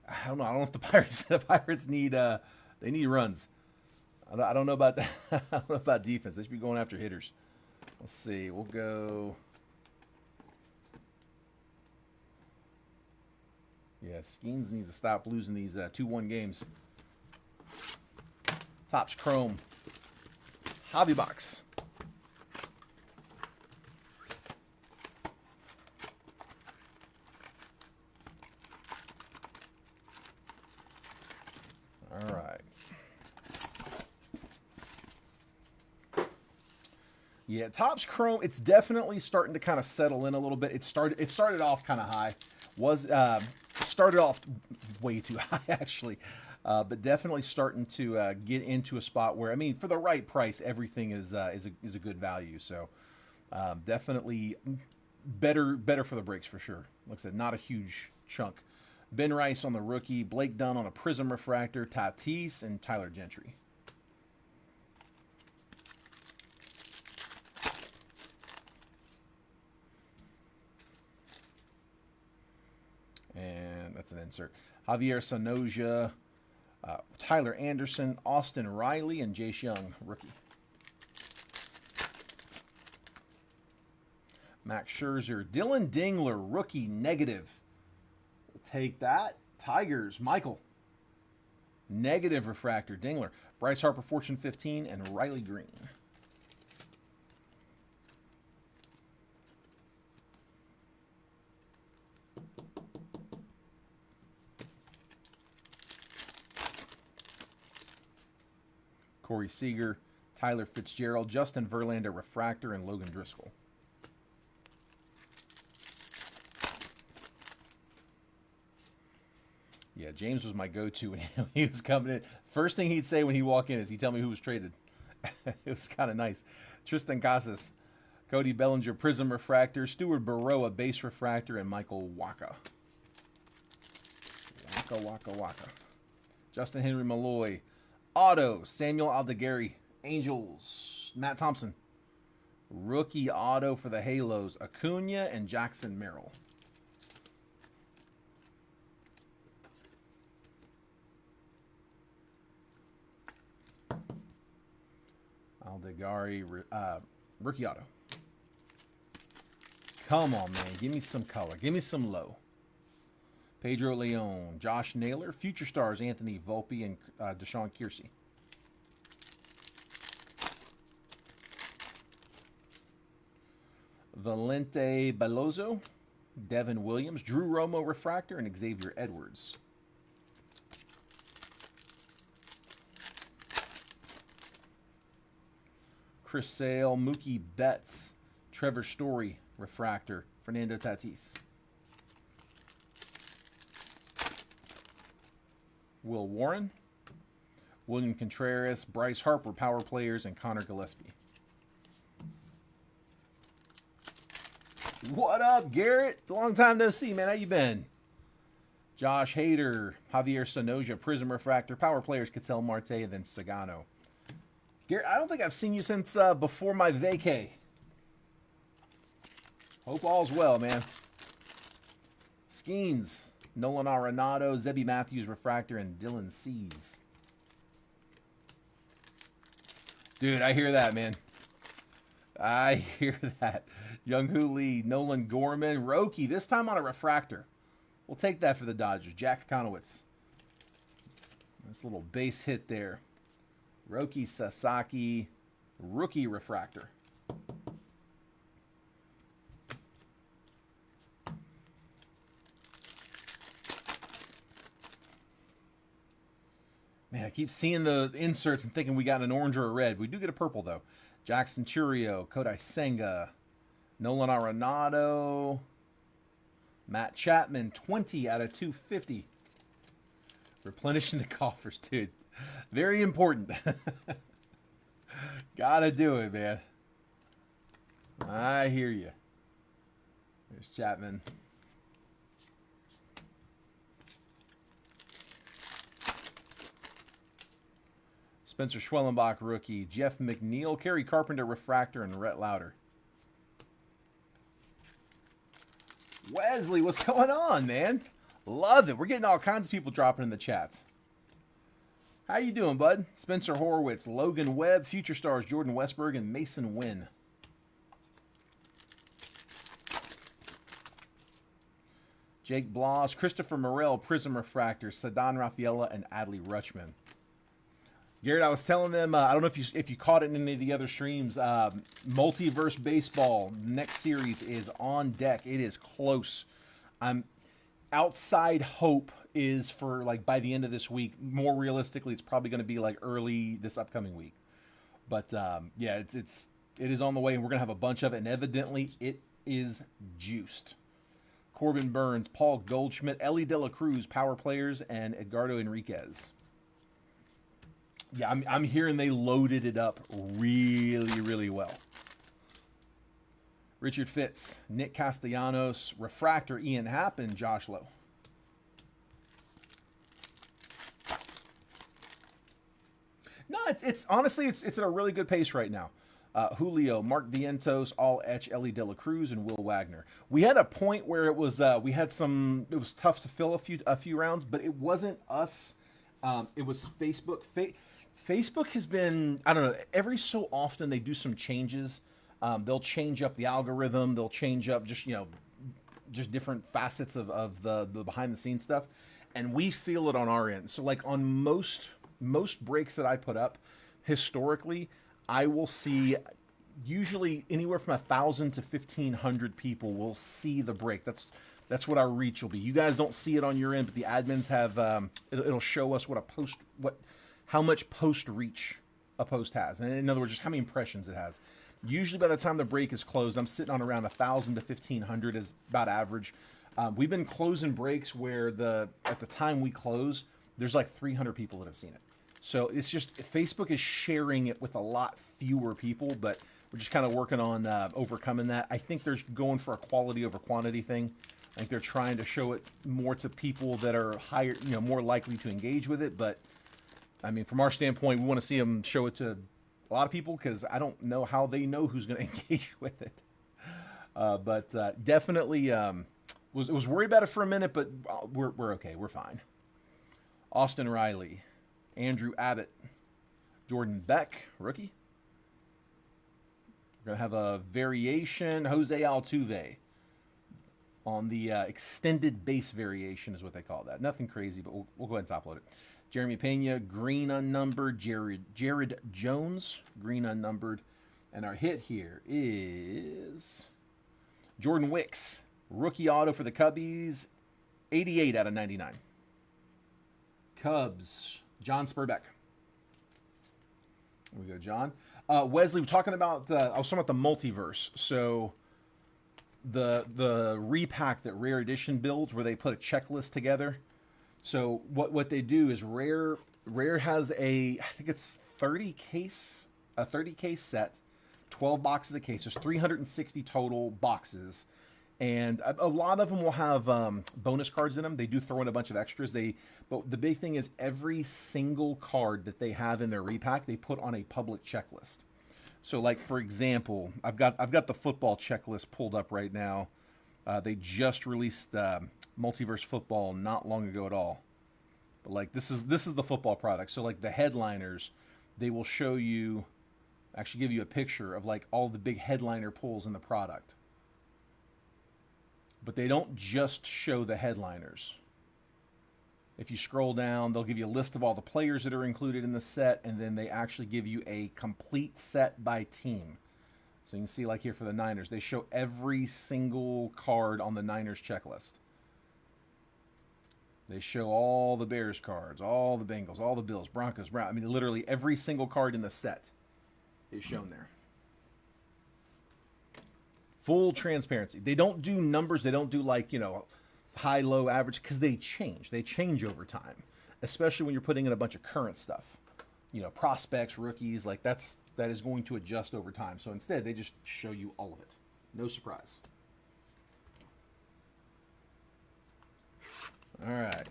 I don't know. I don't know if the Pirates need they need runs. I don't know about that. I don't know about defense. They should be going after hitters. Let's see. We'll go. Yeah, Skeens needs to stop losing these 2-1 games. Topps Chrome. Hobby box. All right. Yeah, Topps Chrome, it's definitely starting to kind of settle in a little bit. It started off kind of high. Started off way too high actually. But definitely starting to get into a spot where, I mean, for the right price, everything is a good value. So definitely better for the breaks for sure. Like I said, not a huge chunk. Ben Rice on the rookie, Blake Dunn on a Prism Refractor, Tatis, and Tyler Gentry. And that's an insert. Javier Sanoja, Tyler Anderson, Austin Riley, and Jace Young, rookie. Max Scherzer, Dylan Dingler, rookie, negative. We'll take that. Tigers, Michael. Negative refractor, Dingler. Bryce Harper, Fortune 15, and Riley Green. Corey Seager, Tyler Fitzgerald, Justin Verlander, refractor, and Logan Driscoll. Yeah, James was my go-to when he was coming in. First thing he'd say when he walked in is he'd tell me who was traded. It was kind of nice. Tristan Casas, Cody Bellinger, Prism Refractor, Stuart Baroa, Base Refractor, and Michael Waka. Waka. Justin Henry Malloy, Auto, Samuel Aldegari, Angels, Matt Thompson. Rookie auto for the Halos, Acuna and Jackson Merrill. Aldegari, rookie auto. Come on, man. Give me some color. Give me some low. Pedro Leon, Josh Naylor, Future Stars, Anthony Volpe, and Deshaun Kiersey. Valente Belozo, Devin Williams, Drew Romo Refractor, and Xavier Edwards. Chris Sale, Mookie Betts, Trevor Story Refractor, Fernando Tatis. Will Warren, William Contreras, Bryce Harper, Power Players, and Connor Gillespie. What up, Garrett? Long time no see, man. How you been? Josh Hader, Javier Sanoja, Prism Refractor, Power Players, Ketel Marte, and then Sagano. Garrett, I don't think I've seen you since before my vacay. Hope all's well, man. Skeens, Nolan Arenado, Zebby Matthews Refractor, and Dylan Cease. Dude, I hear that, man. I hear that. Young-Hoo Lee, Nolan Gorman, Roki, this time on a refractor. We'll take that for the Dodgers. Jack Conowitz. Nice little base hit there. Roki Sasaki, rookie refractor. Man, I keep seeing the inserts and thinking we got an orange or a red. We do get a purple, though. Jackson Churio, Kodai Senga, Nolan Arenado, Matt Chapman, 20 out of 250. Replenishing the coffers, dude. Very important. Gotta do it, man. I hear you. There's Chapman. Spencer Schwellenbach, rookie. Jeff McNeil, Kerry Carpenter, refractor, and Rhett Lauder. Wesley, what's going on, man? Love it. We're getting all kinds of people dropping in the chats. How you doing, bud? Spencer Horwitz, Logan Webb, Future Stars, Jordan Westberg, and Mason Wynn. Jake Bloss, Christopher Morel, Prism Refractor, Sadan Rafaela, and Adley Rutschman. Garrett, I was telling them, I don't know if you caught it in any of the other streams, Multiverse Baseball, next series is on deck. It is close. Outside hope is for, like, by the end of this week. More realistically, it's probably going to be, like, early this upcoming week. But, yeah, it is on the way, and we're going to have a bunch of it, and evidently it is juiced. Corbin Burns, Paul Goldschmidt, Ellie De La Cruz, Power Players, and Edgardo Enriquez. Yeah, I'm hearing they loaded it up really, really well. Richard Fitz, Nick Castellanos, Refractor, Ian Happ, and Josh Lowe. No, it's honestly, it's at a really good pace right now. Julio, Mark Vientos, All Etch, Ellie De La Cruz, and Will Wagner. We had a point where it was it was tough to fill a few rounds, but it wasn't us. It was Facebook. Facebook has been, I don't know, every so often they do some changes. They'll change up the algorithm. They'll change up just different facets of the behind the scenes stuff. And we feel it on our end. So like on most breaks that I put up, historically, I will see usually anywhere from 1,000 to 1,500 people will see the break. That's what our reach will be. You guys don't see it on your end, but the admins have, it'll show us how much post reach a post has. And in other words, just how many impressions it has. Usually by the time the break is closed, I'm sitting on around 1,000 to 1,500 is about average. We've been closing breaks where at the time we close, there's like 300 people that have seen it. So it's just, Facebook is sharing it with a lot fewer people, but we're just kind of working on overcoming that. I think they're going for a quality over quantity thing. I think they're trying to show it more to people that are higher, more likely to engage with it. But I mean, from our standpoint, we want to see them show it to a lot of people because I don't know how they know who's going to engage with it. But definitely was worried about it for a minute, but we're okay. We're fine. Austin Riley, Andrew Abbott, Jordan Beck, rookie. We're going to have a variation, Jose Altuve, on the extended base variation is what they call that. Nothing crazy, but we'll go ahead and top load it. Jeremy Pena, green unnumbered. Jared Jones, green unnumbered. And our hit here is Jordan Wicks, rookie auto for the Cubbies, 88 out of 99. Cubs, John Spurbeck. Here we go, John. Wesley, we're talking about, I was talking about the multiverse. So the repack that Rare Edition builds where they put a checklist together. So what they do is Rare has I think it's 30 case set, 12 boxes a case. There's 360 total boxes, and a lot of them will have bonus cards in them. They do throw in a bunch of extras. But the big thing is every single card that they have in their repack, they put on a public checklist. So like for example, I've got the football checklist pulled up right now. They just released Multiverse Football not long ago at all. But like this is the football product. So like the headliners, they will show you, actually give you a picture of like all the big headliner pulls in the product. But they don't just show the headliners. If you scroll down, they'll give you a list of all the players that are included in the set, and then they actually give you a complete set by team. So you can see, like here for the Niners, they show every single card on the Niners checklist. They show all the Bears cards, all the Bengals, all the Bills, Broncos, Browns. I mean, literally every single card in the set is shown there. Full transparency. They don't do numbers. They don't do like, high, low, average, because they change. They change over time, especially when you're putting in a bunch of current stuff. Prospects, rookies, like that is going to adjust over time. So instead, they just show you all of it. No surprise. All right.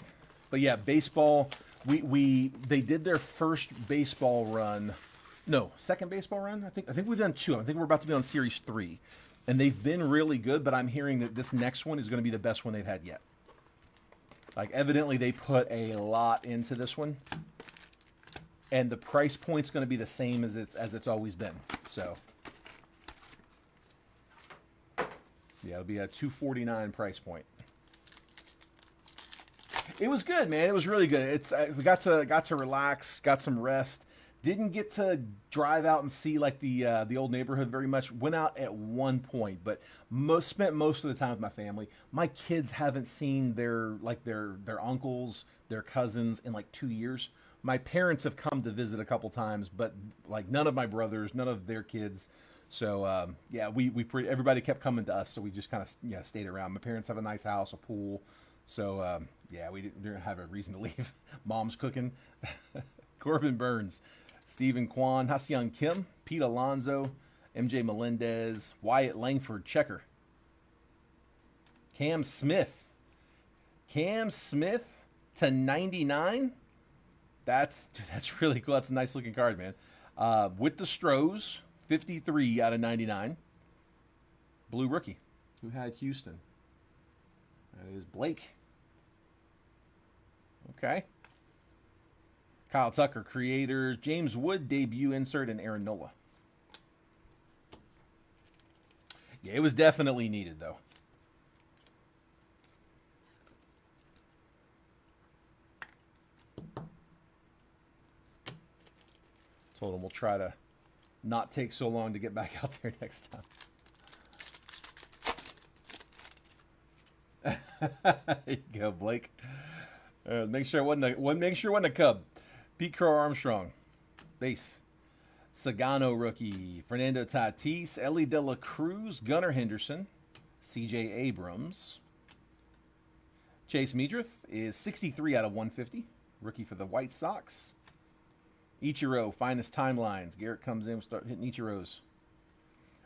But yeah, baseball, they did their first baseball run. No, second baseball run? I think we've done 2. I think we're about to be on series 3. And they've been really good, but I'm hearing that this next one is going to be the best one they've had yet. Like, evidently they put a lot into this one. And the price point's going to be the same as it's always been. So yeah, it'll be a $249 price point. It was good, man. It was really good. We got to relax, got some rest. Didn't get to drive out and see like the old neighborhood very much. Went out at one point, but spent most of the time with my family. My kids haven't seen their uncles, their cousins in like 2 years. My parents have come to visit a couple times, but like none of my brothers, none of their kids. So yeah, everybody kept coming to us, so we just kind of stayed around. My parents have a nice house, a pool. So, yeah, we didn't have a reason to leave. Mom's cooking. Corbin Burns, Stephen Kwan, Ha-Seong Kim, Pete Alonso, MJ Melendez, Wyatt Langford, checker. Cam Smith to 99. That's really cool. That's a nice looking card, man. With the Stros, 53 out of 99. Blue rookie. Who had Houston? That is Blake. Okay. Kyle Tucker, creators. James Wood, debut insert, and Aaron Nola. Yeah, it was definitely needed, though. Told him we'll try to not take so long to get back out there next time. There you go, Blake. Make sure it wasn't a Cub. Pete Crow Armstrong, base. Sagano rookie. Fernando Tatis, Ellie De La Cruz, Gunnar Henderson, C.J. Abrams. Chase Meadrith is 63 out of 150. Rookie for the White Sox. Ichiro, finest timelines. Garrett comes in, we'll start hitting Ichiros.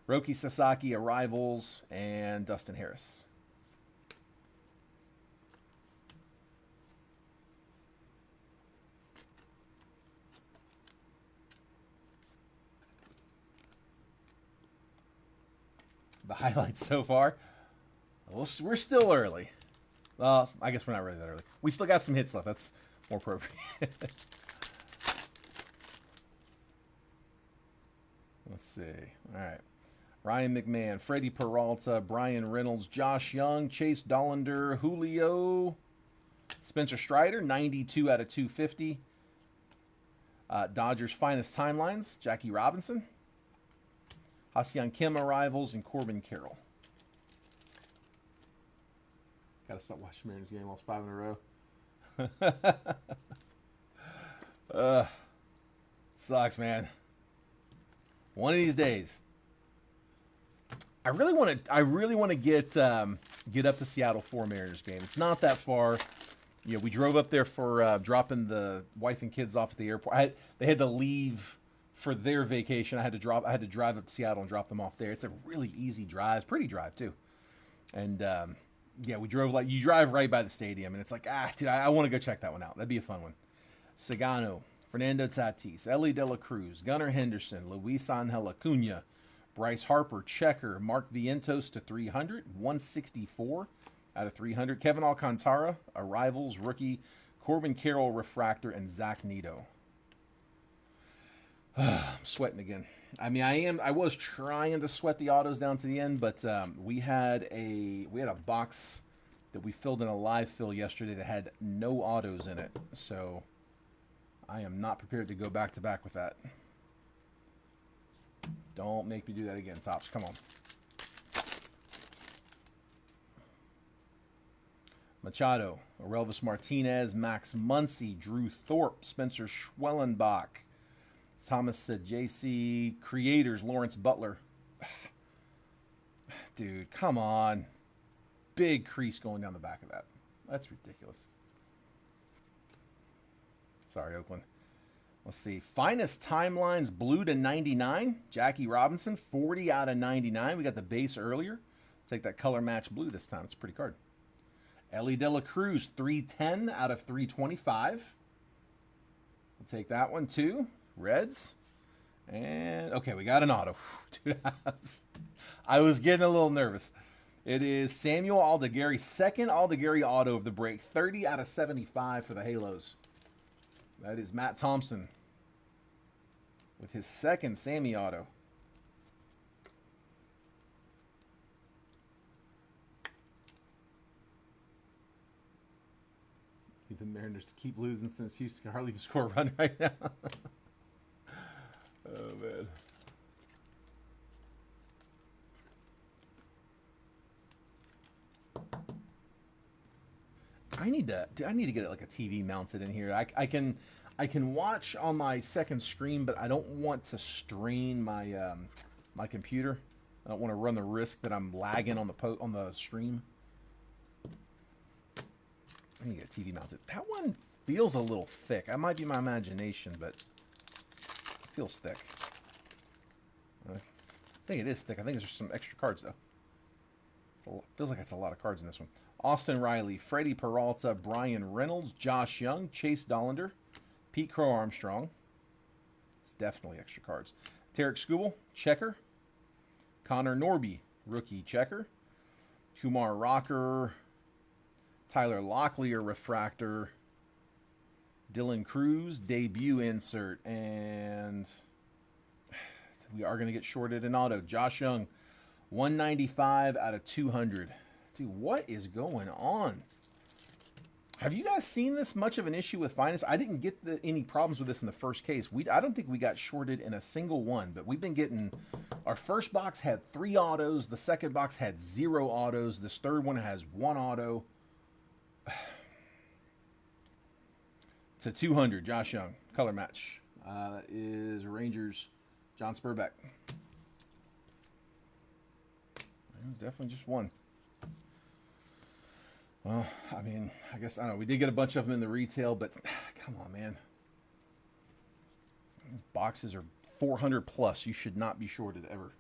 Roki Sasaki, arrivals, and Dustin Harris. The highlights so far. Well, we're still early. I guess we're not really that early. We still got some hits left. That's more appropriate. Let's see. All right. Ryan McMahon, Freddie Peralta, Brian Reynolds, Josh Young, Chase Dollander, Julio, Spencer Strider, 92 out of 250. Dodgers' finest timelines, Jackie Robinson. Ha-Seong Kim arrivals, and Corbin Carroll. Gotta stop watching Mariners game. Lost 5 in a row. Sucks, man. One of these days. I really want to get up to Seattle for a Mariners game. It's not that far. We drove up there for dropping the wife and kids off at the airport. They had to leave for their vacation. I had to drive up to Seattle and drop them off there. It's a really easy drive. It's a pretty drive too. And yeah, we drove you drive right by the stadium, and it's like, dude, I want to go check that one out. That'd be a fun one. Sagano, Fernando Tatis, Ellie De La Cruz, Gunnar Henderson, Luis Angel Acuna, Bryce Harper, checker, Mark Vientos to 300, 164 out of 300. Kevin Alcantara, arrivals, rookie, Corbin Carroll, refractor, and Zach Neto. I'm sweating again. I mean, I was trying to sweat the autos down to the end, but we had a box that we filled in a live fill yesterday that had no autos in it. So I am not prepared to go back-to-back with that. Don't make me do that again, Topps. Come on. Machado, Orelvis Martinez, Max Muncy, Drew Thorpe, Spencer Schwellenbach, Thomas Sajaci, Creators, Lawrence Butler. Dude, come on. Big crease going down the back of that. That's ridiculous. Sorry, Oakland. Let's see. Finest Timelines, blue to 99. Jackie Robinson, 40 out of 99. We got the base earlier. Take that color match blue this time. It's a pretty card. Ellie De La Cruz, 310 out of 325. We'll take that one too. Reds. And, okay, we got an auto. Dude, I was getting a little nervous. It is Samuel Aldegari, second Aldegari auto of the break. 30 out of 75 for the Halos. That is Matt Thompson with his second Sammy auto. The Mariners to keep losing since Houston can hardly even score a run right now. Oh, man. I need to get like a TV mounted in here. I can watch on my second screen, but I don't want to strain my my computer. I don't want to run the risk that I'm lagging on the stream. I need to get a TV mounted. That one feels a little thick. That might be my imagination, but it feels thick. I think it is thick. I think there's some extra cards, though. Feels like it's a lot of cards in this one. Austin Riley, Freddie Peralta, Brian Reynolds, Josh Young, Chase Dollander, Pete Crow Armstrong. It's definitely extra cards. Tarek Skubal, checker. Connor Norby, rookie checker. Kumar Rocker, Tyler Locklear, refractor. Dylan Cruz, debut insert. And we are going to get shorted in auto. Josh Young, 195 out of 200. Dude, what is going on? Have you guys seen this much of an issue with finance? I didn't get any problems with this in the first case. I don't think we got shorted in a single one, but we've been getting... Our first box had 3 autos. The second box had 0 autos. This third one has 1 auto. To 200, Josh Young, color match. That is Rangers, John Spurbeck. It was definitely just one. Well, I mean, I guess, I don't know. We did get a bunch of them in the retail, but come on, man. These boxes are 400 plus. You should not be shorted ever.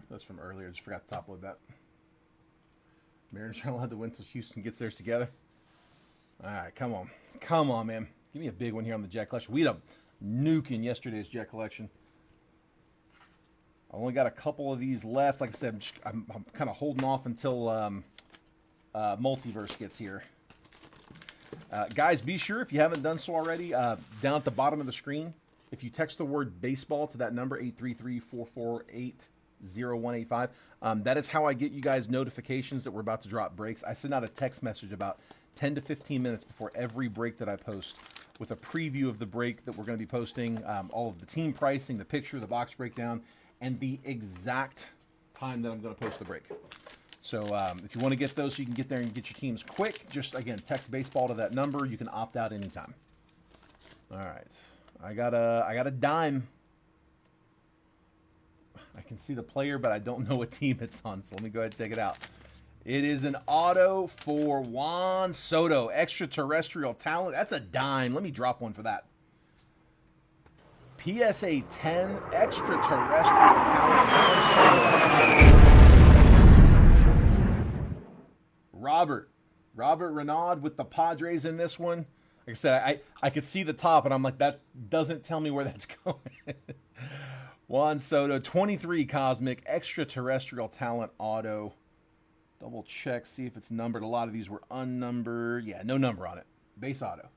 That's from earlier. Just forgot to top load that. Mariners are allowed to win until Houston gets theirs together. All right, come on. Come on, man. Give me a big one here on the Jet Collection. We had a nuke in yesterday's Jet Collection. I only got a couple of these left. Like I said, I'm kind of holding off until Multiverse gets here. Guys, be sure, if you haven't done so already, down at the bottom of the screen, if you text the word baseball to that number, 833-448-0185, that is how I get you guys notifications that we're about to drop breaks. I send out a text message about 10 to 15 minutes before every break that I post with a preview of the break that we're going to be posting, all of the team pricing, the picture, the box breakdown, and the exact time that I'm going to post the break. So if you want to get those so you can get there and get your teams quick, just, again, text baseball to that number. You can opt out anytime. All right. I got a dime. I can see the player, but I don't know what team it's on, so let me go ahead and take it out. It is an auto for Juan Soto, extraterrestrial talent. That's a dime. Let me drop one for that. PSA 10, extraterrestrial talent, Juan Soto. Robert Renaud with the Padres in this one. Like I said, I could see the top, and I'm like, that doesn't tell me where that's going. Juan Soto, 23 Cosmic, Extraterrestrial Talent Auto. Double check, see if it's numbered. A lot of these were unnumbered. Yeah, no number on it. Base auto.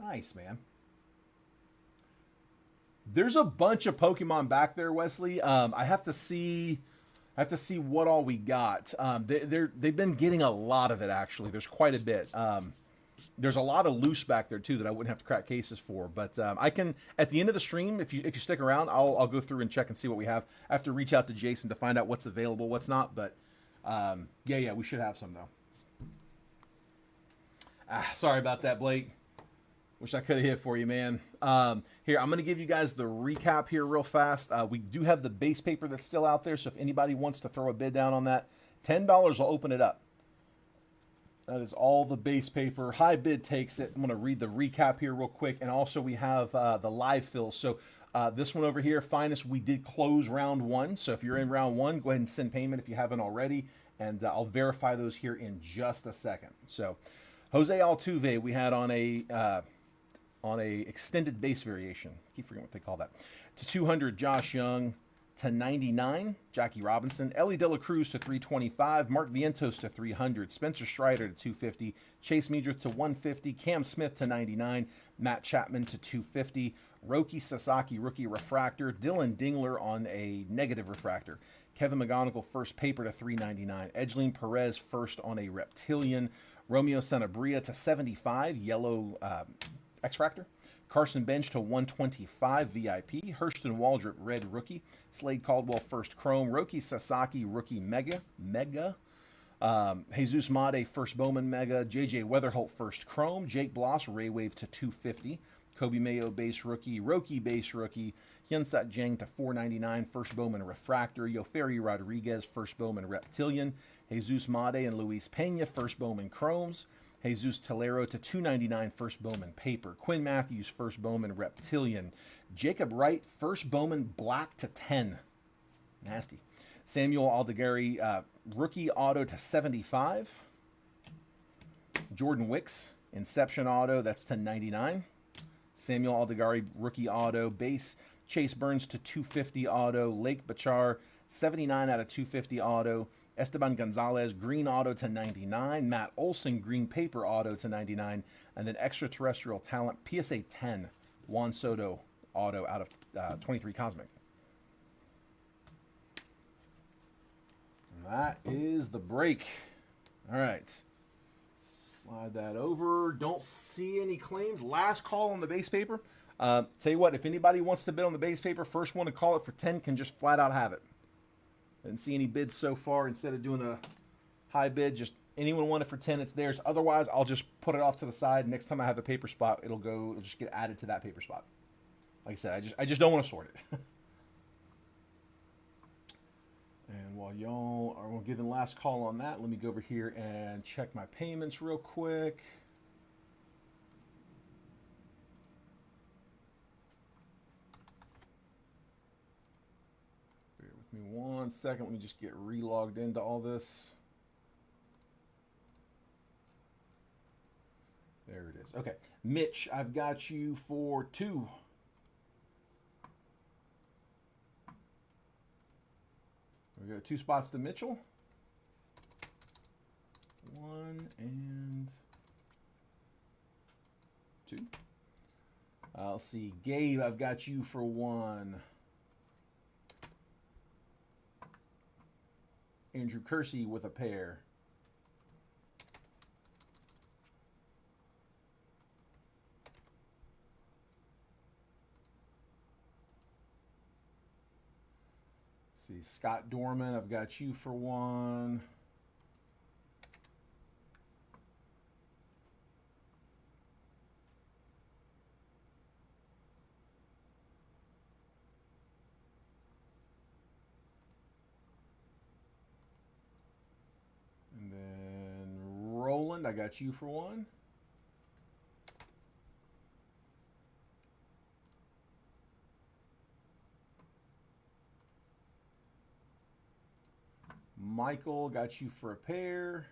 Nice, man. There's a bunch of Pokemon back there, Wesley. I have to see. What all we got. They've been getting a lot of it actually. There's quite a bit. There's a lot of loose back there too that I wouldn't have to crack cases for. But I can at the end of the stream, if you stick around, I'll go through and check and see what we have. I have to reach out to Jason to find out what's available, what's not. But yeah, we should have some though. Sorry about that, Blake. Wish I could have hit for you, man. Here, I'm going to give you guys the recap here real fast. We do have the base paper that's still out there, so if anybody wants to throw a bid down on that, $10 will open it up. That is all the base paper. High bid takes it. I'm going to read the recap here real quick, and also we have the live fill. So this one over here, Finest, we did close round one. So if you're in round one, go ahead and send payment if you haven't already, and I'll verify those here in just a second. So Jose Altuve, we had on a extended base variation. Keep forgetting what they call that. To 200, Josh Young. To 99, Jackie Robinson. Ellie De La Cruz to 325. Mark Vientos to 300. Spencer Strider to 250. Chase Meadrith to 150. Cam Smith to 99. Matt Chapman to 250. Roki Sasaki, rookie refractor. Dylan Dingler on a negative refractor. Kevin McGonigal, first paper to 399. Edgeline Perez, first on a reptilian. Romeo Sanabria to 75. Yellow X-Fractor. Carson Bench to 125 VIP. Hurston Waldrop, red rookie. Slade Caldwell, first chrome. Roki Sasaki, rookie mega. Jesus Made, first Bowman mega. JJ Weatherholt, first chrome. Jake Bloss, Ray Wave to 250. Kobe Mayo, base rookie. Roki, base rookie. Hyunsat Jang to 499, first Bowman refractor. Yoferi Rodriguez, first Bowman reptilian. Jesus Made and Luis Pena, first Bowman chromes. Jesus Tolero to 299, first Bowman paper. Quinn Matthews, first Bowman reptilian. Jacob Wright, first Bowman black to 10. Nasty. Samuel Aldegari, rookie auto to 75. Jordan Wicks, Inception auto, that's to 99. Samuel Aldegari, rookie auto base. Chase Burns to 250 auto. Lake Bachar, 79 out of 250 auto. Esteban Gonzalez, green auto to 99. Matt Olson, green paper auto to 99. And then extraterrestrial talent, PSA 10, Juan Soto auto out of 23 Cosmic. And that is the break. All right. Slide that over. Don't see any claims. Last call on the base paper. Tell you what, if anybody wants to bid on the base paper, first one to call it for 10 can just flat out have it. Didn't see any bids so far. Instead of doing a high bid, just anyone want it for 10, it's theirs. Otherwise, I'll just put it off to the side. Next time I have the paper spot, it'll just get added to that paper spot. Like I said, I just don't want to sort it. And while y'all are giving last call on that, let me go over here and check my payments real quick. Give me 1 second. Let me just get relogged into all this. There it is. Okay. Mitch, I've got you for 2. We got 2 spots to Mitchell. 1 and 2. I'll see. Gabe, I've got you for 1. Andrew Kersey with a pair. See, Scott Dorman, I've got you for 1. And then Roland, I got you for 1. Michael, got you for a pair.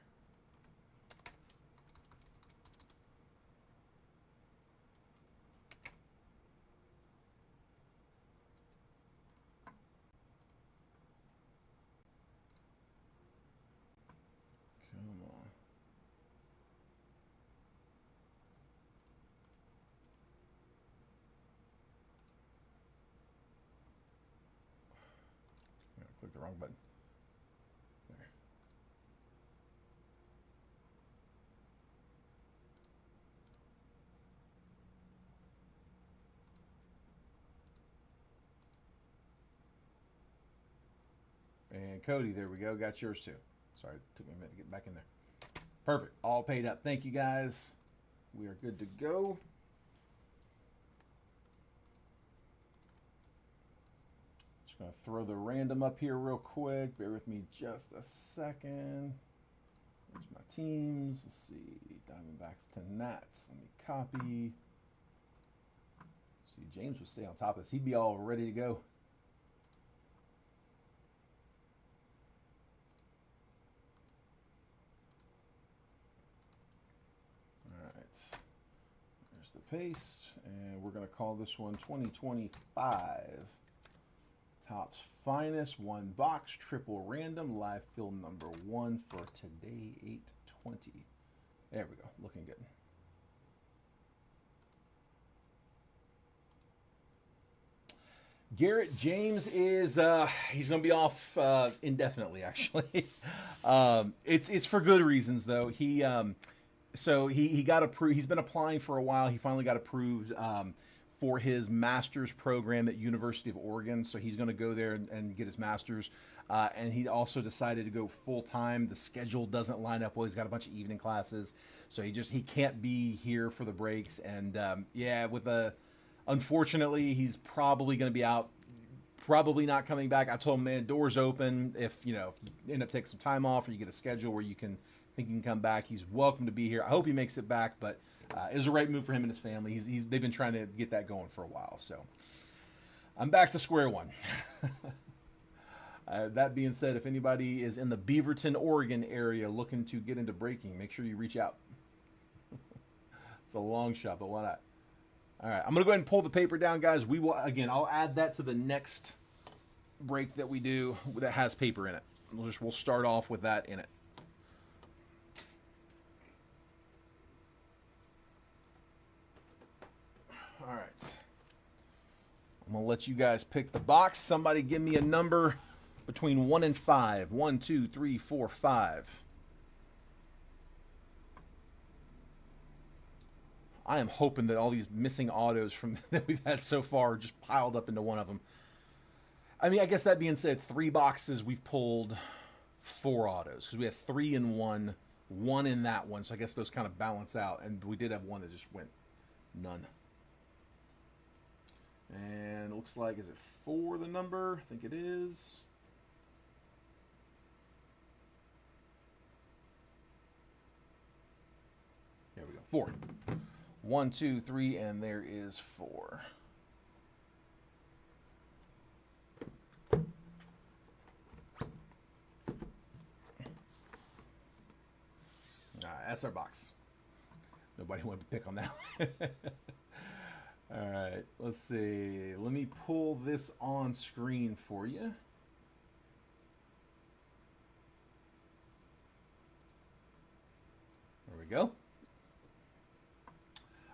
wrong button. There. And Cody, there we go. Got yours too. Sorry, it took me a minute to get back in there. Perfect. All paid up. Thank you guys. We are good to go. Just going to throw the random up here real quick. Bear with me just a second. There's my teams. Let's see. Diamondbacks to Nats. Let me copy. See, James would stay on top of this. He'd be all ready to go. All right. There's the paste. And we're going to call this one 2025. Topps Finest, 1 box, triple random, live fill number 1 for today, 8/20. There we go, looking good. Garrett James is he's going to be off indefinitely. Actually, it's for good reasons though. He got approved. He's been applying for a while. He finally got approved. For his master's program at University of Oregon. So he's going to go there and get his master's. And he also decided to go full time. The schedule doesn't line up well. He's got a bunch of evening classes. So he can't be here for the breaks. And yeah, unfortunately, he's probably going to be out, probably not coming back. I told him, man, doors open. If you end up taking some time off or you get a schedule where you can come back, he's welcome to be here. I hope he makes it back, but it was the right move for him and his family. They've been trying to get that going for a while. So I'm back to square one. That being said, if anybody is in the Beaverton, Oregon area looking to get into breaking, make sure you reach out. It's a long shot, but why not? All right, I'm going to go ahead and pull the paper down, guys. I'll add that to the next break that we do that has paper in it. We'll start off with that in it. All right. I'm going to let you guys pick the box. Somebody give me a number between 1 and 5. 1, 2, 3, 4, 5. I am hoping that all these missing autos that we've had so far are just piled up into one of them. I mean, I guess that being said, 3 boxes, we've pulled 4 autos because we had 3 in one in that one. So I guess those kind of balance out. And we did have one that just went none. And it looks like, is it 4 the number? I think it is. There we go. 4. 1, 2, 3, and there is 4. All right, that's our box. Nobody wanted to pick on that. All right, let's see. Let me pull this on screen for you. There we go.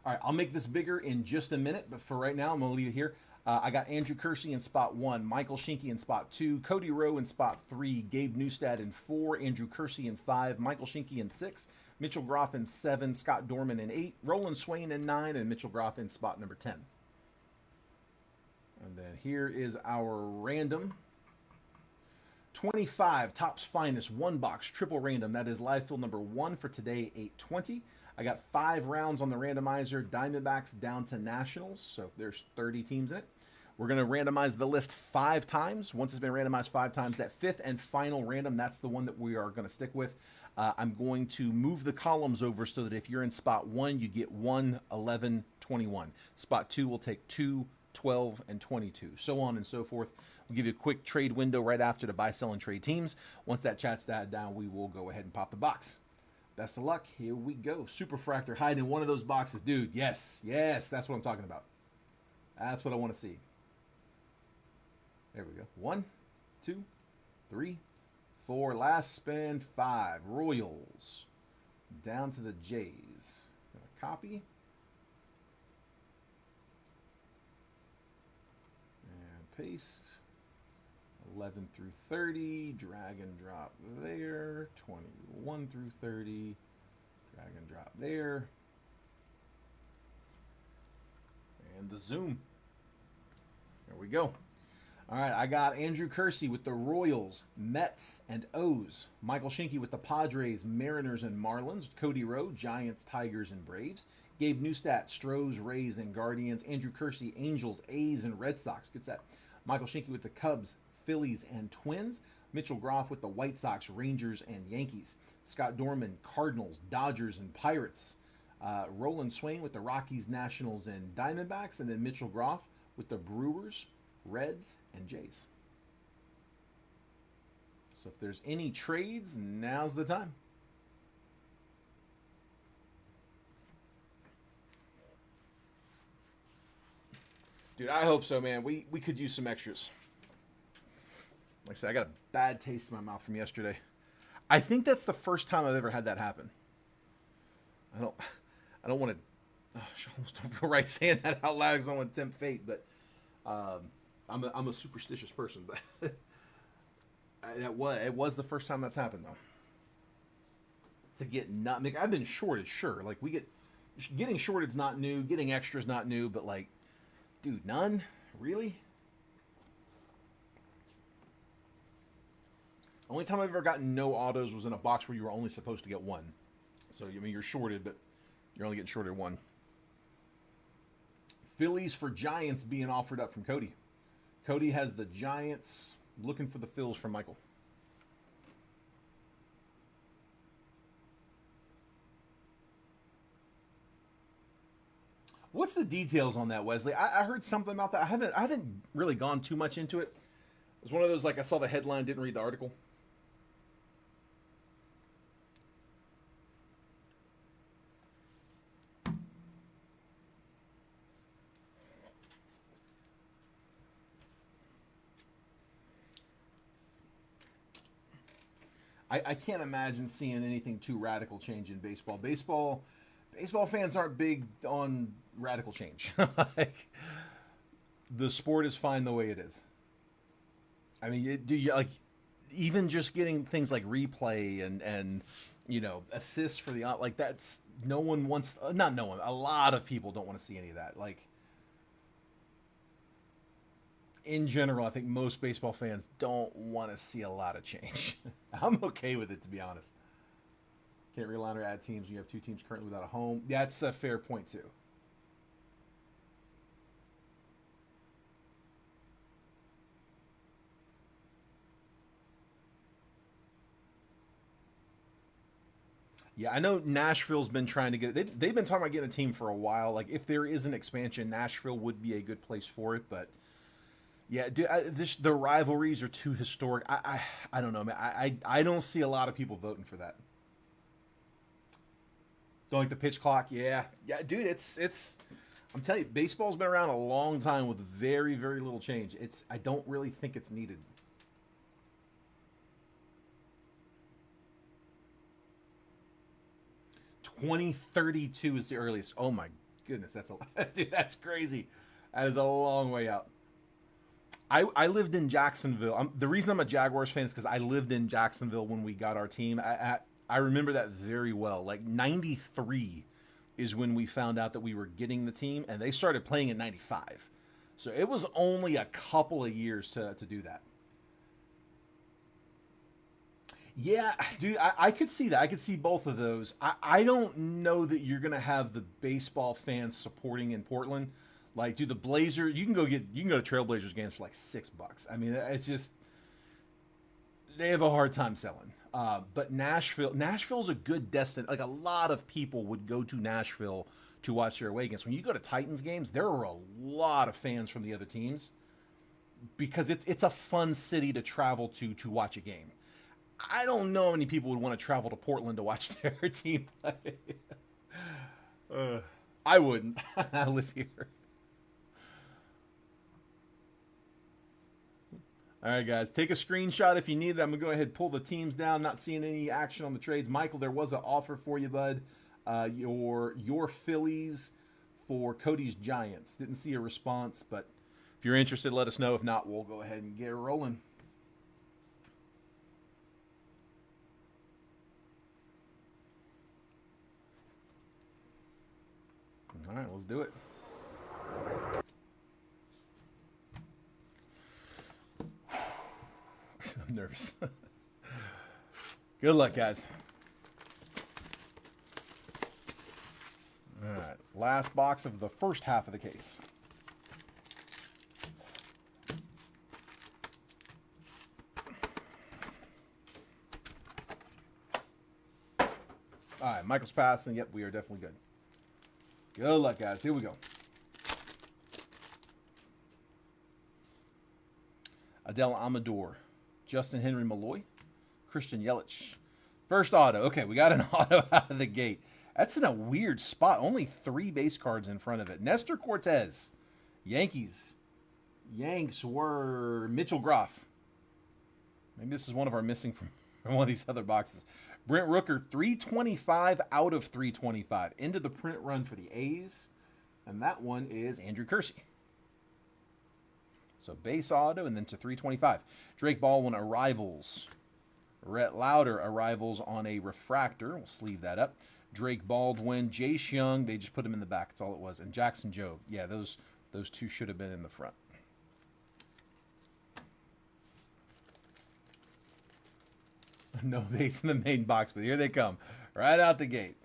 All right, I'll make this bigger in just a minute, but for right now, I'm going to leave it here. I got Andrew Kersey in spot 1, Michael Schinke in spot 2, Cody Rowe in spot 3, Gabe Newstad in 4, Andrew Kersey in 5, Michael Schinke in 6, Mitchell Groff in 7, Scott Dorman in 8, Roland Swain in 9, and Mitchell Groff in spot number 10. And then here is our random. 25 Topps Finest 1 box triple random. That is live fill number 1 for today, 8/20. I got 5 rounds on the randomizer, Diamondbacks down to Nationals. So there's 30 teams in it. We're going to randomize the list 5 times. Once it's been randomized 5 times, that 5th and final random, that's the one that we are going to stick with. I'm going to move the columns over so that if you're in spot 1, you get 1, 11, 21. Spot 2 will take 2, 12, and 22. So on and so forth. We'll give you a quick trade window right after to buy, sell, and trade teams. Once that chat's died down, we will go ahead and pop the box. Best of luck. Here we go. Superfractor hiding in one of those boxes. Dude, yes. Yes, that's what I'm talking about. That's what I want to see. There we go. 1, 2, 3, 4. Last spin, 5. Royals. Down to the Jays. Gonna copy. And paste. 11 through 30, drag and drop there. 21 through 30, drag and drop there. And the zoom. There we go. All right, I got Andrew Kersey with the Royals, Mets, and O's. Michael Schinke with the Padres, Mariners, and Marlins. Cody Rowe, Giants, Tigers, and Braves. Gabe Newstat, Stros, Rays, and Guardians. Andrew Kersey, Angels, A's, and Red Sox. Good set. Michael Schinke with the Cubs, Phillies, and Twins. Mitchell Groff with the White Sox, Rangers, and Yankees. Scott Dorman, Cardinals, Dodgers, and Pirates. Roland Swain with the Rockies, Nationals, and Diamondbacks. And then Mitchell Groff with the Brewers, Reds, and Jays. So if there's any trades, now's the time. Dude, I hope so, man. We could use some extras. Like I said, I got a bad taste in my mouth from yesterday. I think that's the first time I've ever had that happen. I don't want to. I almost don't feel right saying that out loud because I don't want to tempt fate, but I'm a superstitious person. But it was the first time that's happened though. To get nutmeg, I've been shorted, sure. Like getting shorted's not new, getting extra's not new, but like, dude, none, really. Only time I've ever gotten no autos was in a box where you were only supposed to get one. So, I mean, you're shorted, but you're only getting shorted one. Phillies for Giants being offered up from Cody. Cody has the Giants looking for the Phils from Michael. What's the details on that, Wesley? I heard something about that. I haven't really gone too much into it. It was one of those, like, I saw the headline, didn't read the article. I can't imagine seeing anything too radical change in baseball. Baseball fans aren't big on radical change. Like, the sport is fine the way it is. I mean, do you like even just getting things like replay and assists for the like that's no one wants. Not no one. A lot of people don't want to see any of that. Like, in general, I think most baseball fans don't want to see a lot of change. I'm okay with it, to be honest. Can't realign or add teams. You have two teams currently without a home. That's a fair point, too. Yeah, I know Nashville's been trying to get it. They've been talking about getting a team for a while. Like, if there is an expansion, Nashville would be a good place for it, but yeah, dude, the rivalries are too historic. I don't know, man. I don't see a lot of people voting for that. Don't like the pitch clock? Yeah, dude. It's. I'm telling you, baseball's been around a long time with very very little change. I don't really think it's needed. 2032 is the earliest. Oh my goodness, that's a dude. That's crazy. That is a long way out. I lived in Jacksonville. The reason I'm a Jaguars fan is because I lived in Jacksonville when we got our team. I remember that very well. Like, 93 is when we found out that we were getting the team, and they started playing in 95. So it was only a couple of years to do that. Yeah, dude, I could see that. I could see both of those. I don't know that you're going to have the baseball fans supporting in Portland. Like, dude, the Blazer, you can go to Trailblazers games for like $6. I mean, it's just, they have a hard time selling. But Nashville's a good destination. Like, a lot of people would go to Nashville to watch their away games. When you go to Titans games, there are a lot of fans from the other teams because it's a fun city to travel to watch a game. I don't know how many people would want to travel to Portland to watch their team play. I wouldn't. I live here. All right, guys, take a screenshot if you need it. I'm going to go ahead and pull the teams down. Not seeing any action on the trades. Michael, there was an offer for you, bud. Your Phillies for Cody's Giants. Didn't see a response, but if you're interested, let us know. If not, we'll go ahead and get rolling. All right, let's do it. I'm nervous. Good luck, guys. All right, last box of the first half of the case. All right, Michael's passing. Yep, we are definitely good. Good luck, guys. Here we go. Adele Amador, Justin Henry Malloy, Christian Yelich. First auto. Okay, we got an auto out of the gate. That's in a weird spot. Only 3 base cards in front of it. Nestor Cortez, Yankees. Yanks were Mitchell Groff. Maybe this is one of our missing from one of these other boxes. Brent Rooker, 325 out of 325. Into the print run for the A's. And that one is Andrew Kersey. So base auto and then to 325. Drake Baldwin, arrivals. Rhett Lauder, arrivals on a refractor. We'll sleeve that up. Drake Baldwin, Jace Young. They just put him in the back. That's all it was. And Jackson Jobe. Yeah, those two should have been in the front. No base in the main box, but here they come. Right out the gate.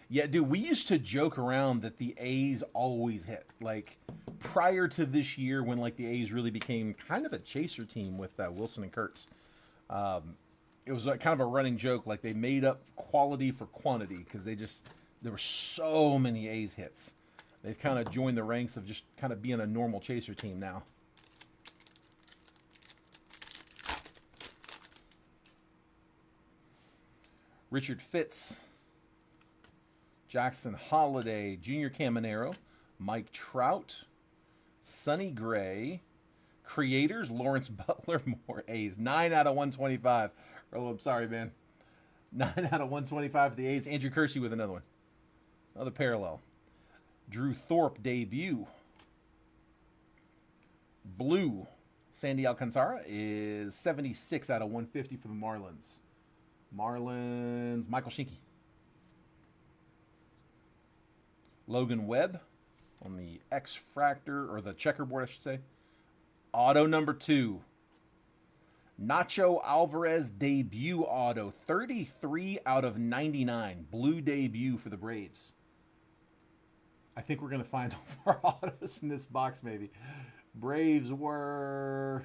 Yeah, dude, we used to joke around that the A's always hit. Like, prior to this year when, like, the A's really became kind of a chaser team with Wilson and Kurtz. It was kind of a running joke. Like, they made up quality for quantity because there were so many A's hits. They've kind of joined the ranks of just kind of being a normal chaser team now. Richard Fitz, Jackson Holiday, Junior Caminero, Mike Trout, Sonny Gray, creators, Lawrence Butler, more A's. 9 out of 125. Oh, I'm sorry, man. 9 out of 125 for the A's. Andrew Kersey with another one. Another parallel. Drew Thorpe, debut. Blue, Sandy Alcantara is 76 out of 150 for the Marlins. Marlins, Michael Shinky. Logan Webb on the X-Fractor, or the checkerboard, I should say. Auto number 2. Nacho Alvarez debut auto. 33 out of 99. Blue debut for the Braves. I think we're going to find all our autos in this box, maybe. Braves were...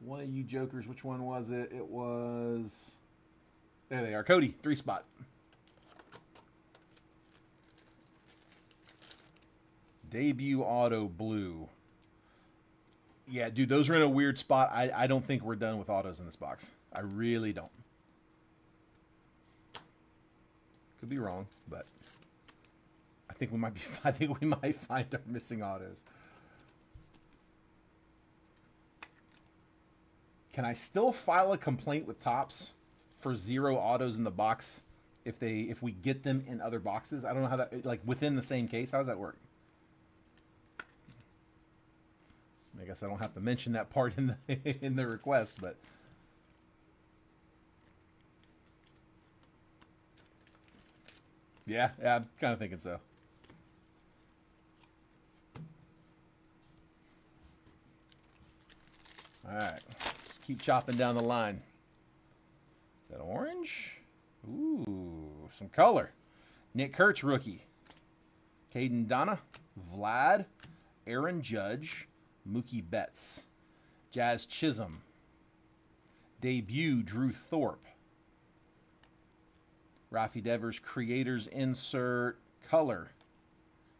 one of you jokers, which one was it? It was... there they are. Cody, 3 spot. Debut auto blue. Yeah, dude, those are in a weird spot. I don't think we're done with autos in this box. I really don't. Could be wrong, but I think we might be. I think we might find our missing autos. Can I still file a complaint with Topps for 0 autos in the box if we get them in other boxes? I don't know how that, like, within the same case. How does that work? I guess I don't have to mention that part in the request, but yeah, I'm kind of thinking so. All right, just keep chopping down the line. Is that orange? Ooh, some color. Nick Kurtz, rookie. Caden Donna, Vlad, Aaron Judge, Mookie Betts, Jazz Chisholm, debut Drew Thorpe, Rafi Devers, creators insert, color,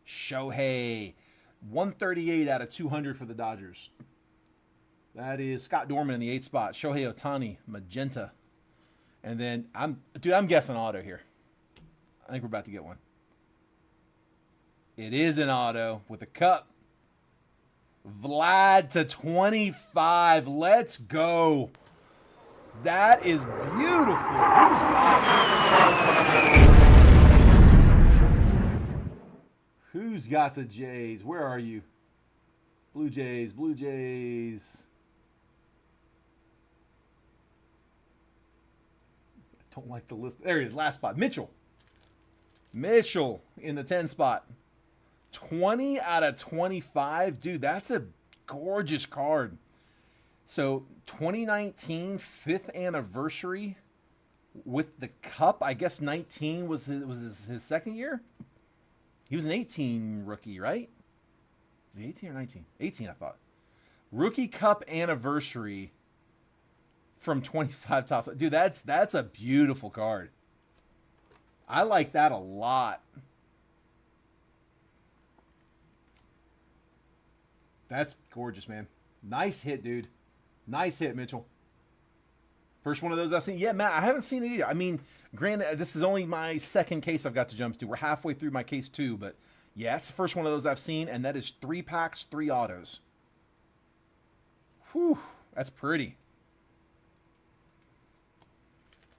Shohei, 138 out of 200 for the Dodgers. That is Scott Dorman in the 8th spot. Shohei Ohtani, magenta. And then, I'm guessing auto here. I think we're about to get one. It is an auto with a cup. Vlad to 25. Let's go. That is beautiful. Who's got it? Who's got the Jays? Where are you? Blue Jays, Blue Jays. Don't like the list. There he is, last spot. Mitchell. Mitchell in the 10 spot. 20 out of 25. Dude, that's a gorgeous card. So 2019 5th anniversary with the cup. I guess 19 was his second year. He was an 18 rookie, right? Was he 18 or 19? 18, I thought. Rookie cup anniversary from 25 tops. Dude, that's a beautiful card. I like that a lot. That's gorgeous, man. Nice hit, dude. Nice hit, Mitchell. First one of those I've seen. Yeah, Matt, I haven't seen it either. I mean, granted, this is only my second case I've got to jump to. We're halfway through my case 2, but yeah, it's the first one of those I've seen, and that is 3 packs, 3 autos. Whew, that's pretty.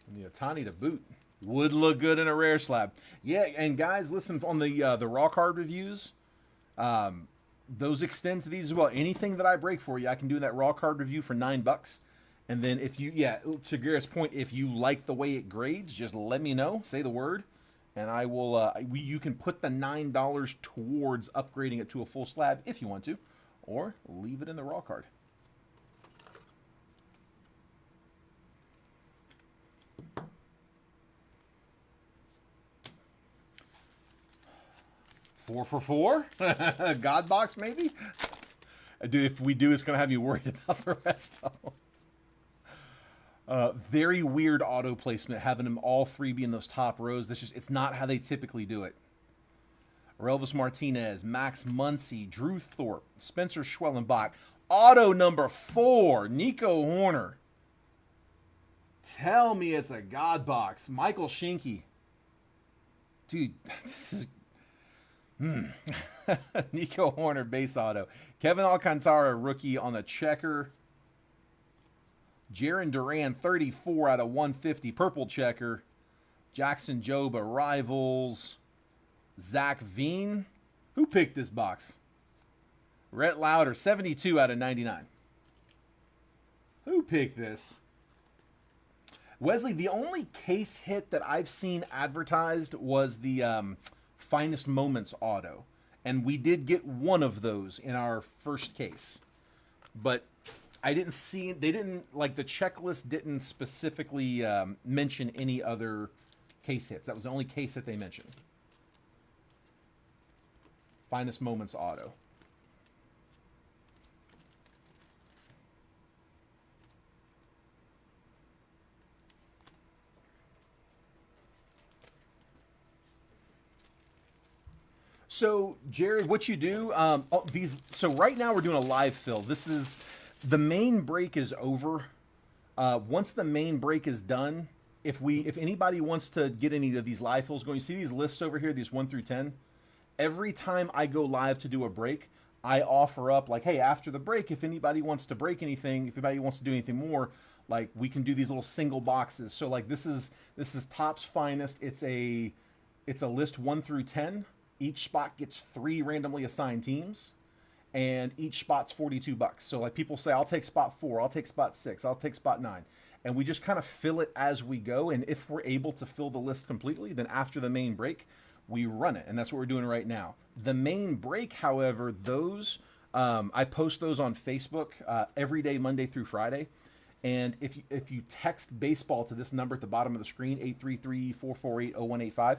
And the Ohtani to boot. Would look good in a rare slab. Yeah, and guys, listen, on the raw card reviews, those extend to these as well. Anything that I break for you, I can do that raw card review for $9. And then if you, to Garrett's point, if you like the way it grades, just let me know. Say the word, and I will. You can put the $9 towards upgrading it to a full slab if you want to, or leave it in the raw card. Four for 4? God box, maybe? Dude, if we do, it's going to have you worried about the rest of them. Very weird auto placement, having them all 3 be in those top rows. It's not how they typically do it. Relvis Martinez, Max Muncy, Drew Thorpe, Spencer Schwellenbach. Auto number 4, Nico Horner. Tell me it's a God box. Michael Schinke. Dude, this is... Nico Horner base auto. Kevin Alcantara rookie on the checker. Jaron Duran 34 out of 150 purple checker. Jackson Joba rivals. Zach Veen. Who picked this box? Rhett Lauder 72 out of 99. Who picked this? Wesley, the only case hit that I've seen advertised was the Finest Moments auto, and we did get one of those in our first case, but I didn't see, they didn't, like, the checklist didn't specifically mention any other case hits. That was the only case that they mentioned. Finest Moments auto. So, Jared, what you do, so right now we're doing a live fill. This is, the main break is over. Once the main break is done, if anybody wants to get any of these live fills going, you see these lists over here, these 1 through 10? Every time I go live to do a break, I offer up, like, hey, after the break, if anybody wants to break anything, if anybody wants to do anything more, like, we can do these little single boxes. So, like, this is Topps Finest. It's a list 1 through 10. Each spot gets 3 randomly assigned teams, and each spot's $42. So, like, people say, I'll take spot 4, I'll take spot 6, I'll take spot 9. And we just kind of fill it as we go. And if we're able to fill the list completely, then after the main break, we run it. And that's what we're doing right now. The main break, however, those, I post those on Facebook every day, Monday through Friday. And if you text baseball to this number at the bottom of the screen, 833-448-0185,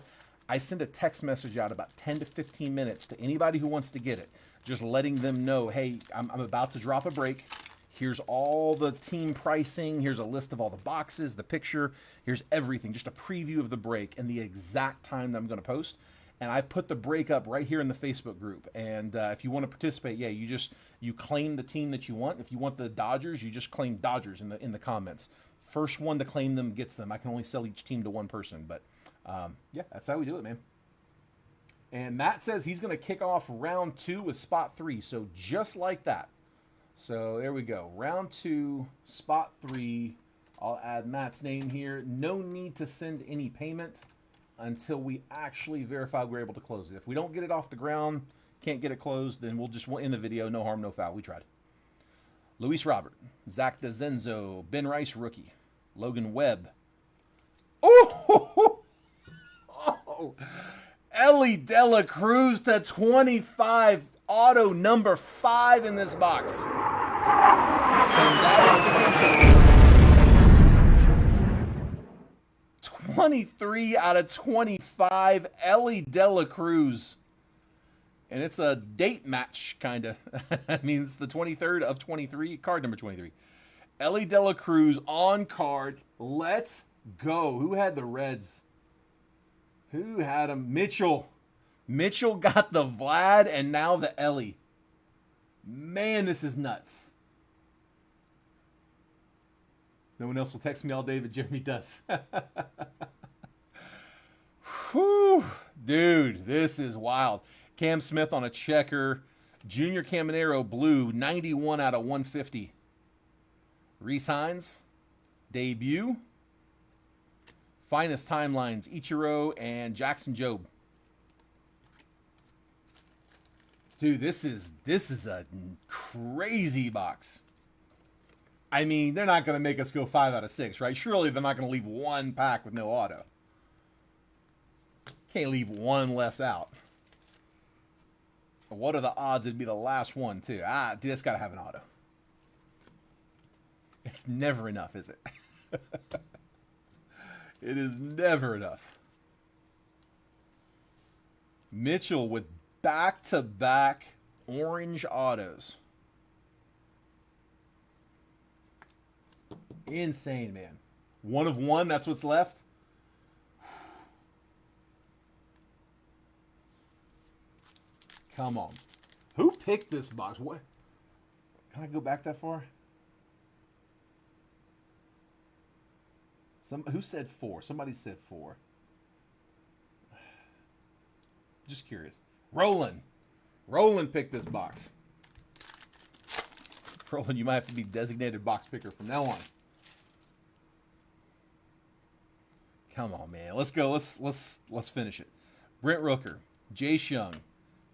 I send a text message out about 10 to 15 minutes to anybody who wants to get it, just letting them know, hey, I'm about to drop a break. Here's all the team pricing. Here's a list of all the boxes, the picture. Here's everything, just a preview of the break and the exact time that I'm going to post. And I put the break up right here in the Facebook group. And if you want to participate, yeah, you claim the team that you want. If you want the Dodgers, you just claim Dodgers in the comments. First one to claim them gets them. I can only sell each team to one person, but yeah, that's how we do it, man. And Matt says he's going to kick off round 2 with spot 3. So just like that. So there we go. Round 2, spot 3. I'll add Matt's name here. No need to send any payment until we actually verify we're able to close it. If we don't get it off the ground, can't get it closed, then we'll end the video. No harm, no foul. We tried. Luis Robert, Zach DeZenzo, Ben Rice rookie, Logan Webb, Oh, oh, Ellie Dela Cruz to 25. Auto number 5 in this box. And that is the case of 23 out of 25. Ellie Dela Cruz. And it's a date match, kind of. I mean, it's the 23rd of 23, card number 23. Ellie Dela Cruz on card. Let's go. Who had the Reds? Who had him? Mitchell. Mitchell got the Vlad and now the Ellie. Man, this is nuts. No one else will text me all day, but Jeremy does. Whew. Dude, this is wild. Cam Smith on a checker. Junior Caminero blue, 91 out of 150. Reese Hines, debut. Finest timelines, Ichiro and Jackson Jobe. Dude, this is a crazy box. I mean, they're not going to make us go 5 out of 6, right? Surely they're not going to leave one pack with no auto. Can't leave one left out. What are the odds it'd be the last one, too? Dude, it's got to have an auto. It's never enough, is it? It is never enough. Mitchell with back-to-back orange autos. Insane, man. 1 of 1, that's what's left. Come on. Who picked this box? What? Can I go back that far? Who said 4? Somebody said 4. Just curious. Roland picked this box. Roland, you might have to be designated box picker from now on. Come on, man. Let's go. Let's finish it. Brent Rooker, Jace Young,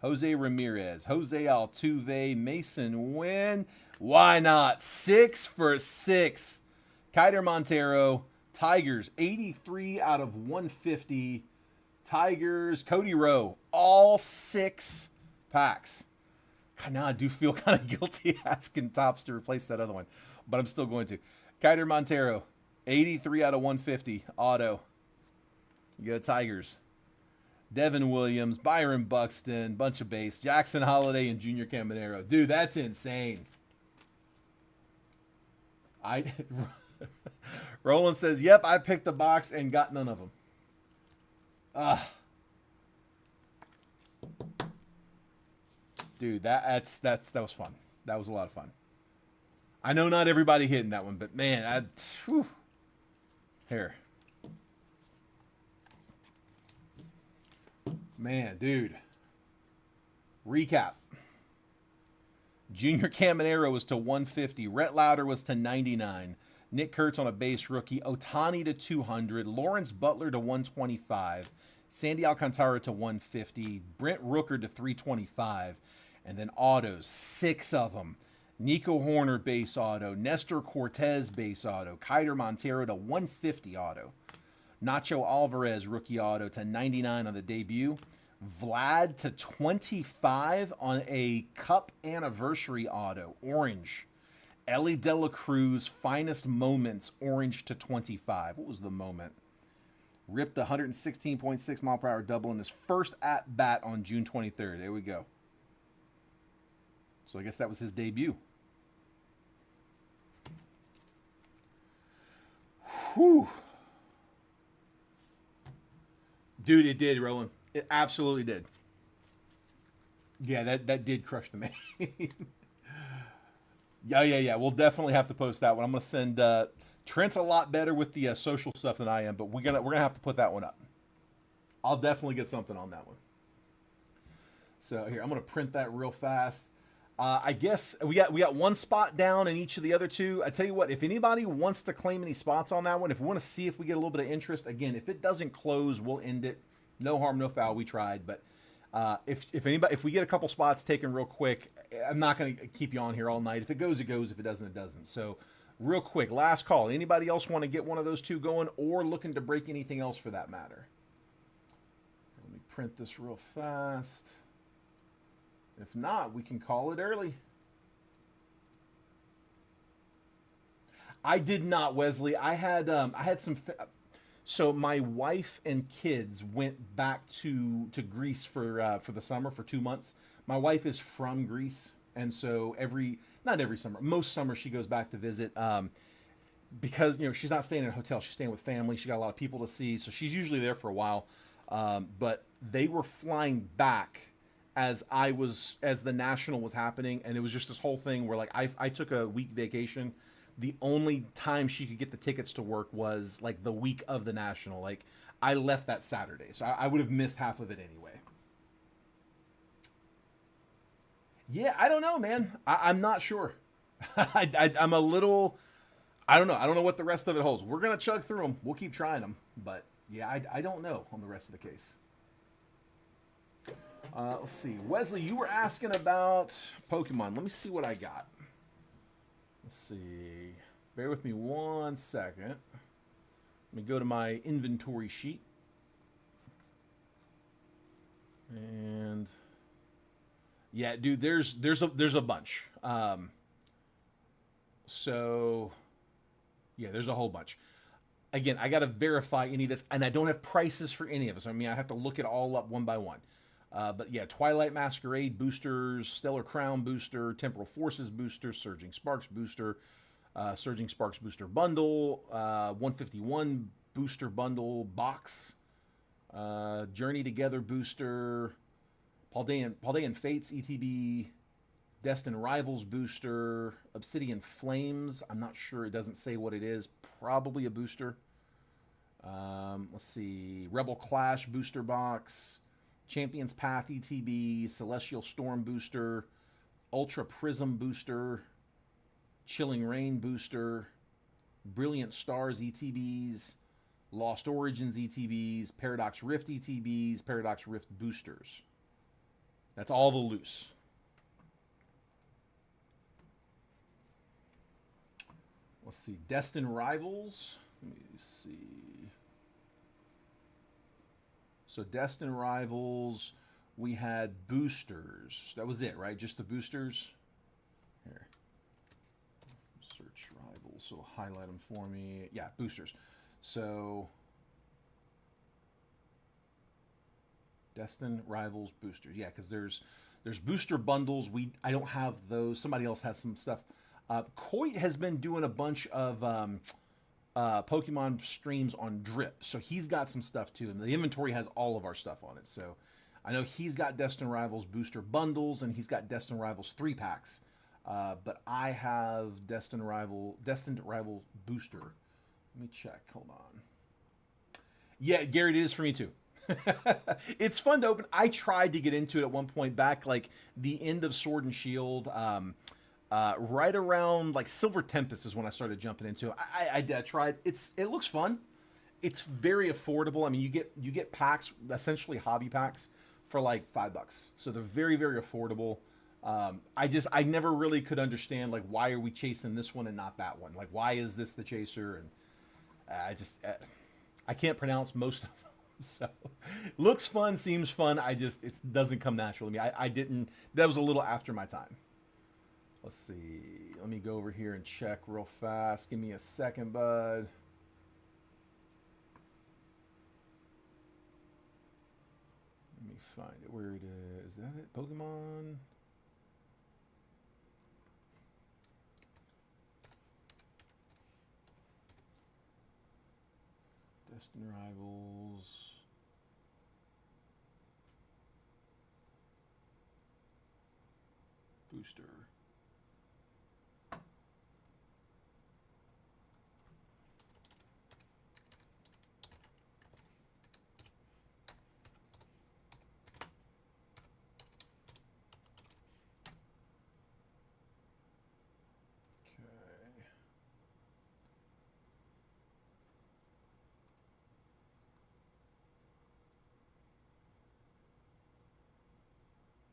Jose Ramirez, Jose Altuve, Mason Wynn. Why not? 6 for 6. Kiter Montero, Tigers, 83 out of 150. Tigers, Cody Rowe, all 6 packs. Now I do feel kind of guilty asking Topps to replace that other one, but I'm still going to. Kiter Montero, 83 out of 150, auto. You got Tigers. Devin Williams, Byron Buxton, bunch of base, Jackson Holiday, and Junior Caminero. Dude, that's insane. Roland says, yep, I picked the box and got none of them. Dude, that was fun. That was a lot of fun. I know not everybody hitting that one, but man, here. Man, dude. Recap. Junior Caminero was to 150. Rhett Lauder was to 99. Nick Kurtz on a base rookie. Ohtani to 200. Lawrence Butler to 125. Sandy Alcantara to 150. Brent Rooker to 325. And then autos, 6 of them. Nico Horner base auto. Nestor Cortez base auto. Kiter Montero to 150 auto. Nacho Alvarez rookie auto to 99 on the debut. Vlad to 25 on a Cup anniversary auto, orange. Ellie Dela Cruz finest moments, orange to 25. What was the moment? Ripped the 116.6 mile per hour double in his first at bat on June 23rd. There we go. So I guess that was his debut. Whew. Dude, it did, Roland. It absolutely did. Yeah, that did crush the man. Yeah. We'll definitely have to post that one. I'm gonna send Trent's a lot better with the social stuff than I am, but we're gonna have to put that one up. I'll definitely get something on that one. So here, I'm gonna print that real fast. I guess we got one spot down in each of the other two. I tell you what, if anybody wants to claim any spots on that one, if we want to see if we get a little bit of interest, again, if it doesn't close, we'll end it. No harm, no foul. We tried, but if we get a couple spots taken real quick, I'm not going to keep you on here all night. If it goes, it goes. If it doesn't, it doesn't. So Real quick, last call. Anybody else want to get one of those two going or looking to break anything else for that matter? Let me print this real fast. If not, we can call it early. I did not, Wesley. I had some. So my wife and kids went back to Greece for the summer for 2 months. My wife is from Greece, and so not every summer, most summers she goes back to visit. Because she's not staying in a hotel, she's staying with family. She got a lot of people to see, so she's usually there for a while. But they were flying back as the national was happening, and it was just this whole thing where like I took a week vacation. The only time she could get the tickets to work was like the week of the national. Like I left that Saturday, so I would have missed half of it anyway. Yeah, I don't know, man. I'm not sure. I'm a little. I don't know. I don't know what the rest of it holds. We're gonna chug through them. We'll keep trying them, but yeah, I don't know on the rest of the case. Let's see, Wesley, you were asking about Pokemon. Let me see what I got. Let's see. Bear with me 1 second. Let me go to my inventory sheet. And yeah, dude, there's a bunch. So yeah, there's a whole bunch. Again, I got to verify any of this, and I don't have prices for any of this. I mean, I have to look it all up one by one. But yeah, Twilight Masquerade boosters, Stellar Crown booster, Temporal Forces booster, Surging Sparks booster, Surging Sparks booster bundle, 151 booster bundle box, Journey Together booster, Paldean Fates ETB, Destined Rivals booster, Obsidian Flames. I'm not sure. It doesn't say what it is. Probably a booster. Let's see. Rebel Clash booster box, Champion's Path ETB, Celestial Storm booster, Ultra Prism booster, Chilling Rain booster, Brilliant Stars ETBs, Lost Origins ETBs, Paradox Rift ETBs, Paradox Rift boosters. That's all the loose. Let's see. Destined Rivals. Let me see. So Destined Rivals, we had boosters. That was it, right? Just the boosters? Here. Search Rivals. So highlight them for me. Yeah, boosters. So Destined Rivals boosters. Yeah, because there's booster bundles. I don't have those. Somebody else has some stuff. Coit has been doing a bunch of Pokemon streams on Drip, so he's got some stuff too, and the inventory has all of our stuff on it. So I know he's got Destined Rivals booster bundles, and he's got Destined Rivals 3-packs. But I have Destined Rival booster. Let me check. Hold on. Yeah, Garrett, it is for me too. It's fun to open. I tried to get into it at one point back, like the end of Sword and Shield. Right around like Silver Tempest is when I started jumping into it. I tried. It looks fun. It's very affordable. I mean, you get packs, essentially hobby packs, for like $5. So they're very, very affordable. I never really could understand like why are we chasing this one and not that one? Like why is this the chaser? And I can't pronounce most of them. So looks fun, seems fun. It doesn't come natural to me. I didn't. That was a little after my time. Let's see. Let me go over here and check real fast. Give me a second, bud. Let me find it. Where it is. Is that it? Pokemon? Destined Rivals. Booster.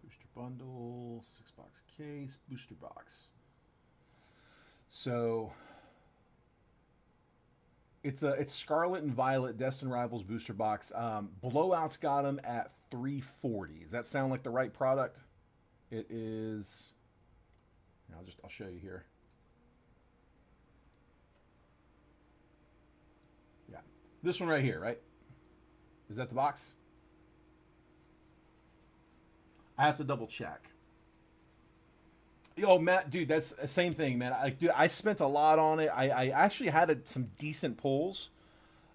Booster bundle, 6-box case, booster box. So It's Scarlet and Violet Destined Rivals booster box. Blowouts got them at 340. Does that sound like the right product? It is. I'll show you here. Yeah, this one right here, right? Is that the box? I have to double check. Yo, Matt, dude, that's the same thing, man. Dude, I spent a lot on it. I actually had some decent pulls.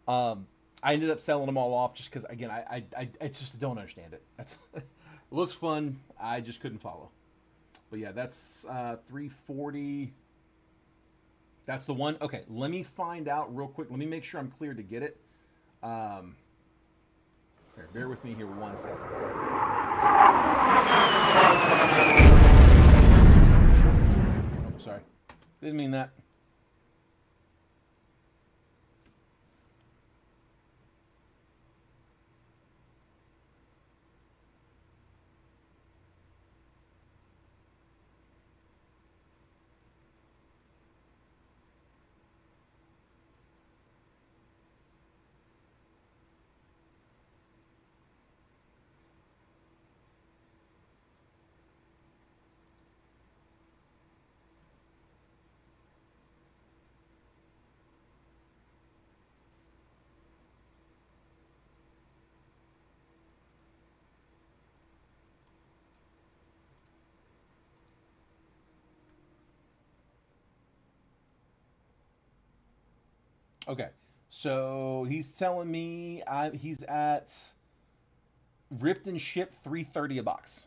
I ended up selling them all off just because, again, I just don't understand it. It looks fun. I just couldn't follow. But yeah, that's 340. That's the one. Okay, let me find out real quick. Let me make sure I'm clear to get it. Here, bear with me here 1 second. Sorry. Didn't mean that. Okay, so he's telling me he's at ripped and shipped 330 a box.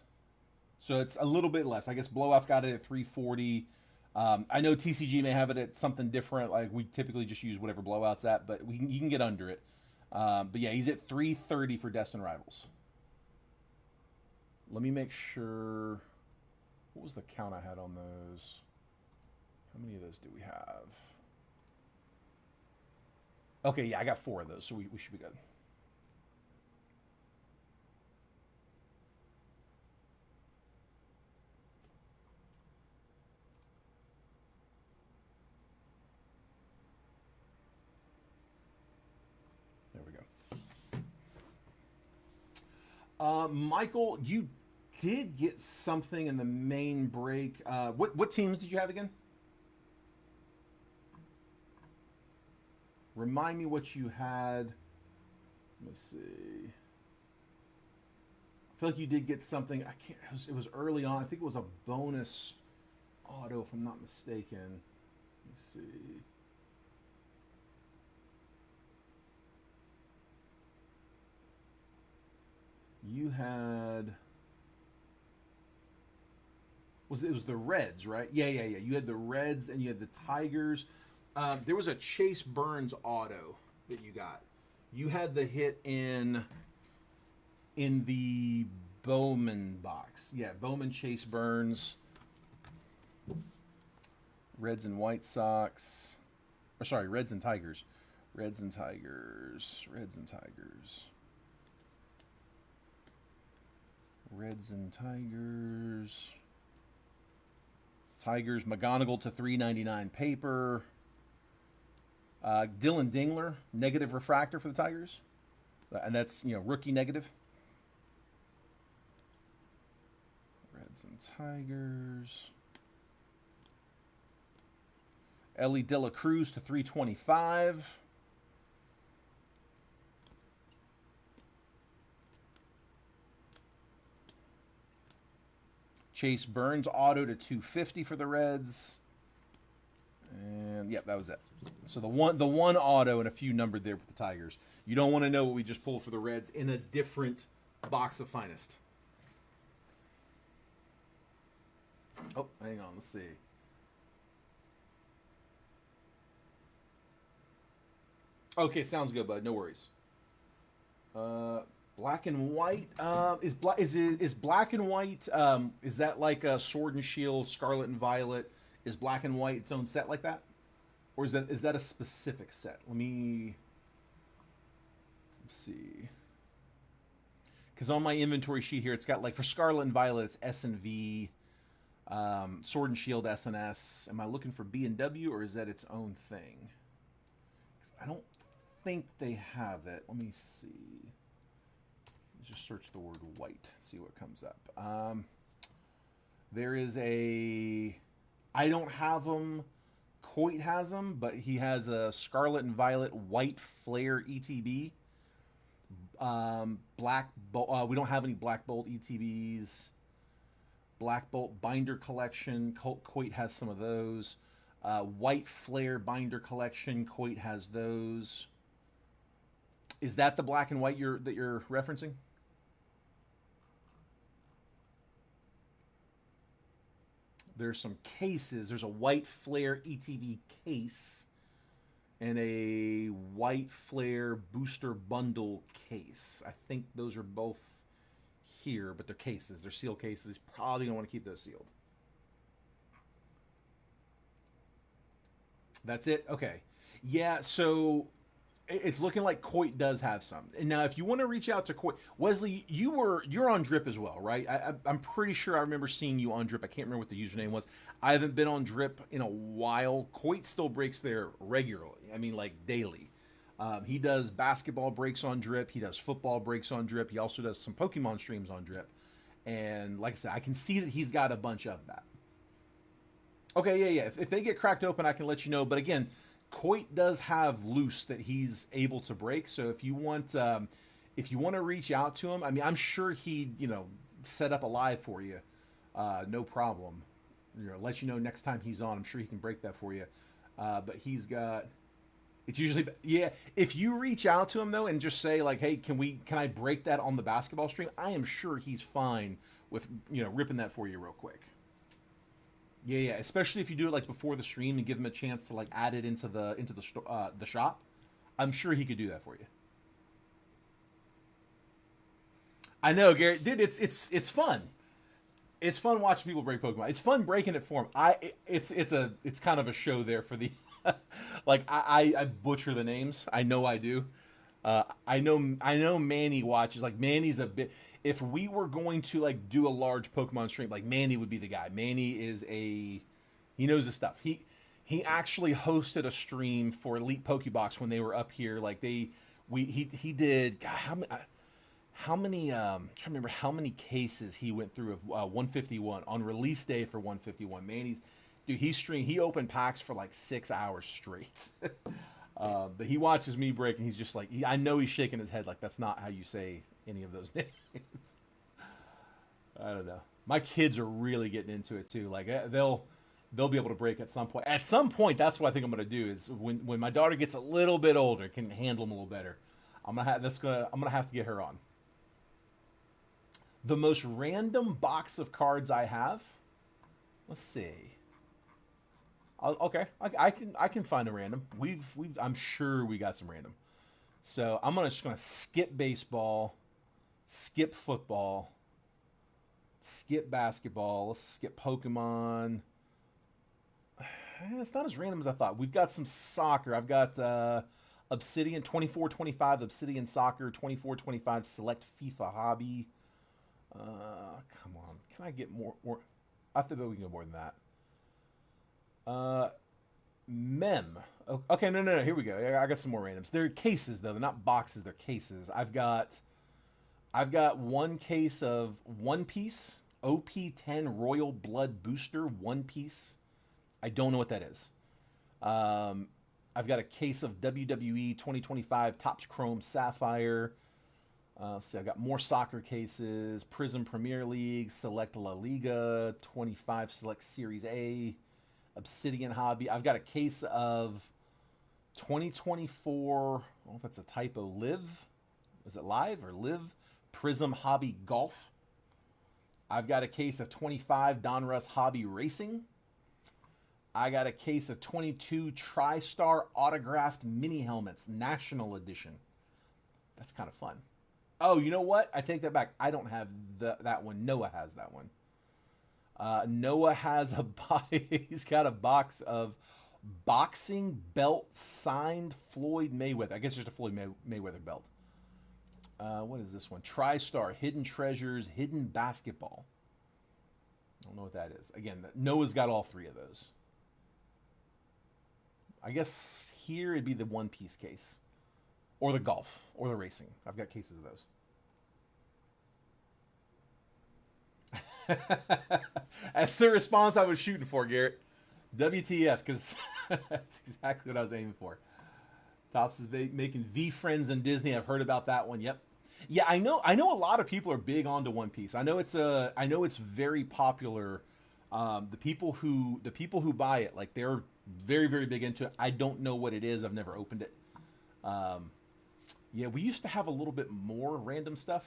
So it's a little bit less. I guess Blowout's got it at 340. I know TCG may have it at something different. Like we typically just use whatever Blowout's at, but you can get under it. But yeah, he's at 330 for Destined Rivals. Let me make sure. What was the count I had on those? How many of those do we have? Okay, yeah, I got 4 of those, so we should be good. There we go. Michael, you did get something in the main break. What teams did you have again? Remind me what you had. Let me see. I feel like you did get something. I can't. It was early on. I think it was a bonus auto, if I'm not mistaken. Let me see. You had. It was the Reds, right? Yeah. You had the Reds and you had the Tigers. There was a Chase Burns auto that you got. You had the hit in the Bowman box. Yeah, Bowman, Chase Burns. Reds and White Sox. Or sorry, Reds and Tigers. Reds and Tigers. Reds and Tigers. Reds and Tigers. Tigers, McGonigal to 399 paper. Dylan Dingler, negative refractor for the Tigers. And that's, rookie negative. Reds and Tigers. Ellie De La Cruz to 325. Chase Burns auto to 250 for the Reds. And yep, that was it. So the one auto and a few numbered there with the Tigers. You don't want to know what we just pulled for the Reds in a different box of finest. Oh, hang on, let's see. Okay, sounds good, bud. No worries. Black and white. Is black and white? Is that like a Sword and Shield, Scarlet and Violet? Is black and white its own set like that, or is that a specific set? Let's see. Because on my inventory sheet here, it's got like for Scarlet and Violet, it's S and V. Sword and Shield S and S. Am I looking for B and W, or is that its own thing? I don't think they have it. Let me see. Let's just search the word white, see what comes up. There is a... I don't have them. Coit has them, but he has a Scarlet and Violet White Flare ETB. Black Bolt. We don't have any Black Bolt ETBs. Black Bolt Binder Collection. Coit has some of those. White Flare Binder Collection. Coit has those. Is that the black and white that you're referencing? There's some cases. There's a White Flare ETB case and a White Flare Booster Bundle case. I think those are both here, but they're cases. They're sealed cases. He's probably going to want to keep those sealed. That's it? Okay. Yeah, so it's looking like Coit does have some. And now, if you want to reach out to Coit, Wesley, you're on Drip as well, right? I'm pretty sure I remember seeing you on Drip. I can't remember what the username was. I haven't been on Drip in a while. Coit still breaks there regularly. I mean, like daily. He does basketball breaks on Drip. He does football breaks on Drip. He also does some Pokemon streams on Drip. And like I said, I can see that he's got a bunch of that. Okay, yeah. If they get cracked open, I can let you know. But again, Coit does have loose that he's able to break. So if you want to reach out to him, I mean, I'm sure he'd set up a live for you, no problem. Let you know next time he's on. I'm sure he can break that for you. But he's got. It's usually if you reach out to him though and just say like, hey, can I break that on the basketball stream? I am sure he's fine with ripping that for you real quick. Yeah, especially if you do it like before the stream and give him a chance to like add it into the shop. I'm sure he could do that for you. I know, Garrett. Dude, it's fun. It's fun watching people break Pokemon. It's fun breaking it for them. It's kind of a show there for the like I butcher the names. I know I do. I know Manny watches. Like Manny's a bit. If we were going to like do a large Pokemon stream, like Manny would be the guy. Manny he knows his stuff. He actually hosted a stream for Elite Pokebox when they were up here. Like he did. God, how many? I'm trying to remember how many cases he went through of 151 on release day for 151. Manny's dude. He opened packs for like 6 hours straight. But he watches me break, and he's just like, I know he's shaking his head like that's not how you say any of those names. I don't know. My kids are really getting into it too. Like they'll be able to break at some point. At some point, that's what I think I'm going to do is when my daughter gets a little bit older, can handle them a little better. I'm gonna have to get her on. The most random box of cards I have. Let's see. Okay, I can find a random. I'm sure we got some random. So I'm just gonna skip baseball, skip football, skip basketball. Let's skip Pokemon. It's not as random as I thought. We've got some soccer. I've got Obsidian 24-25, Obsidian Soccer 24-25 Select FIFA Hobby. Come on, can I get more? I think we can go more than that. Mem. Okay, no. Here we go. I got some more randoms. They're cases though. They're not boxes. They're cases. I've got one case of One Piece OP10 Royal Blood Booster One Piece. I don't know what that is. I've got a case of WWE 2025 Topps Chrome Sapphire. Let's see, I've got more soccer cases. Prism Premier League, Select La Liga, 25 Select Series A, Obsidian Hobby. I've got a case of 2024, I don't know if that's a typo, Live? Is it Live or Live? Prism Hobby Golf. I've got a case of 25 Donruss Hobby Racing. I got a case of 22 TriStar Autographed Mini Helmets, National Edition. That's kind of fun. Oh, you know what? I take that back. I don't have that one. Noah has that one. Noah has he's got a box of boxing belt signed Floyd Mayweather. I guess just a Floyd Mayweather belt. What is this one? TriStar, Hidden Treasures, Hidden Basketball. I don't know what that is. Again, Noah's got all three of those. I guess here it'd be the One Piece case. or the golf, or the racing. I've got cases of those. That's the response I was shooting for, Garrett. WTF, because that's exactly what I was aiming for. Tops is making V friends in Disney. I've heard about that one. Yep. Yeah, I know. I know a lot of people are big onto One Piece. I know it's very popular. The people who buy it, like they're very very big into it. I don't know what it is. I've never opened it. Yeah, we used to have a little bit more random stuff.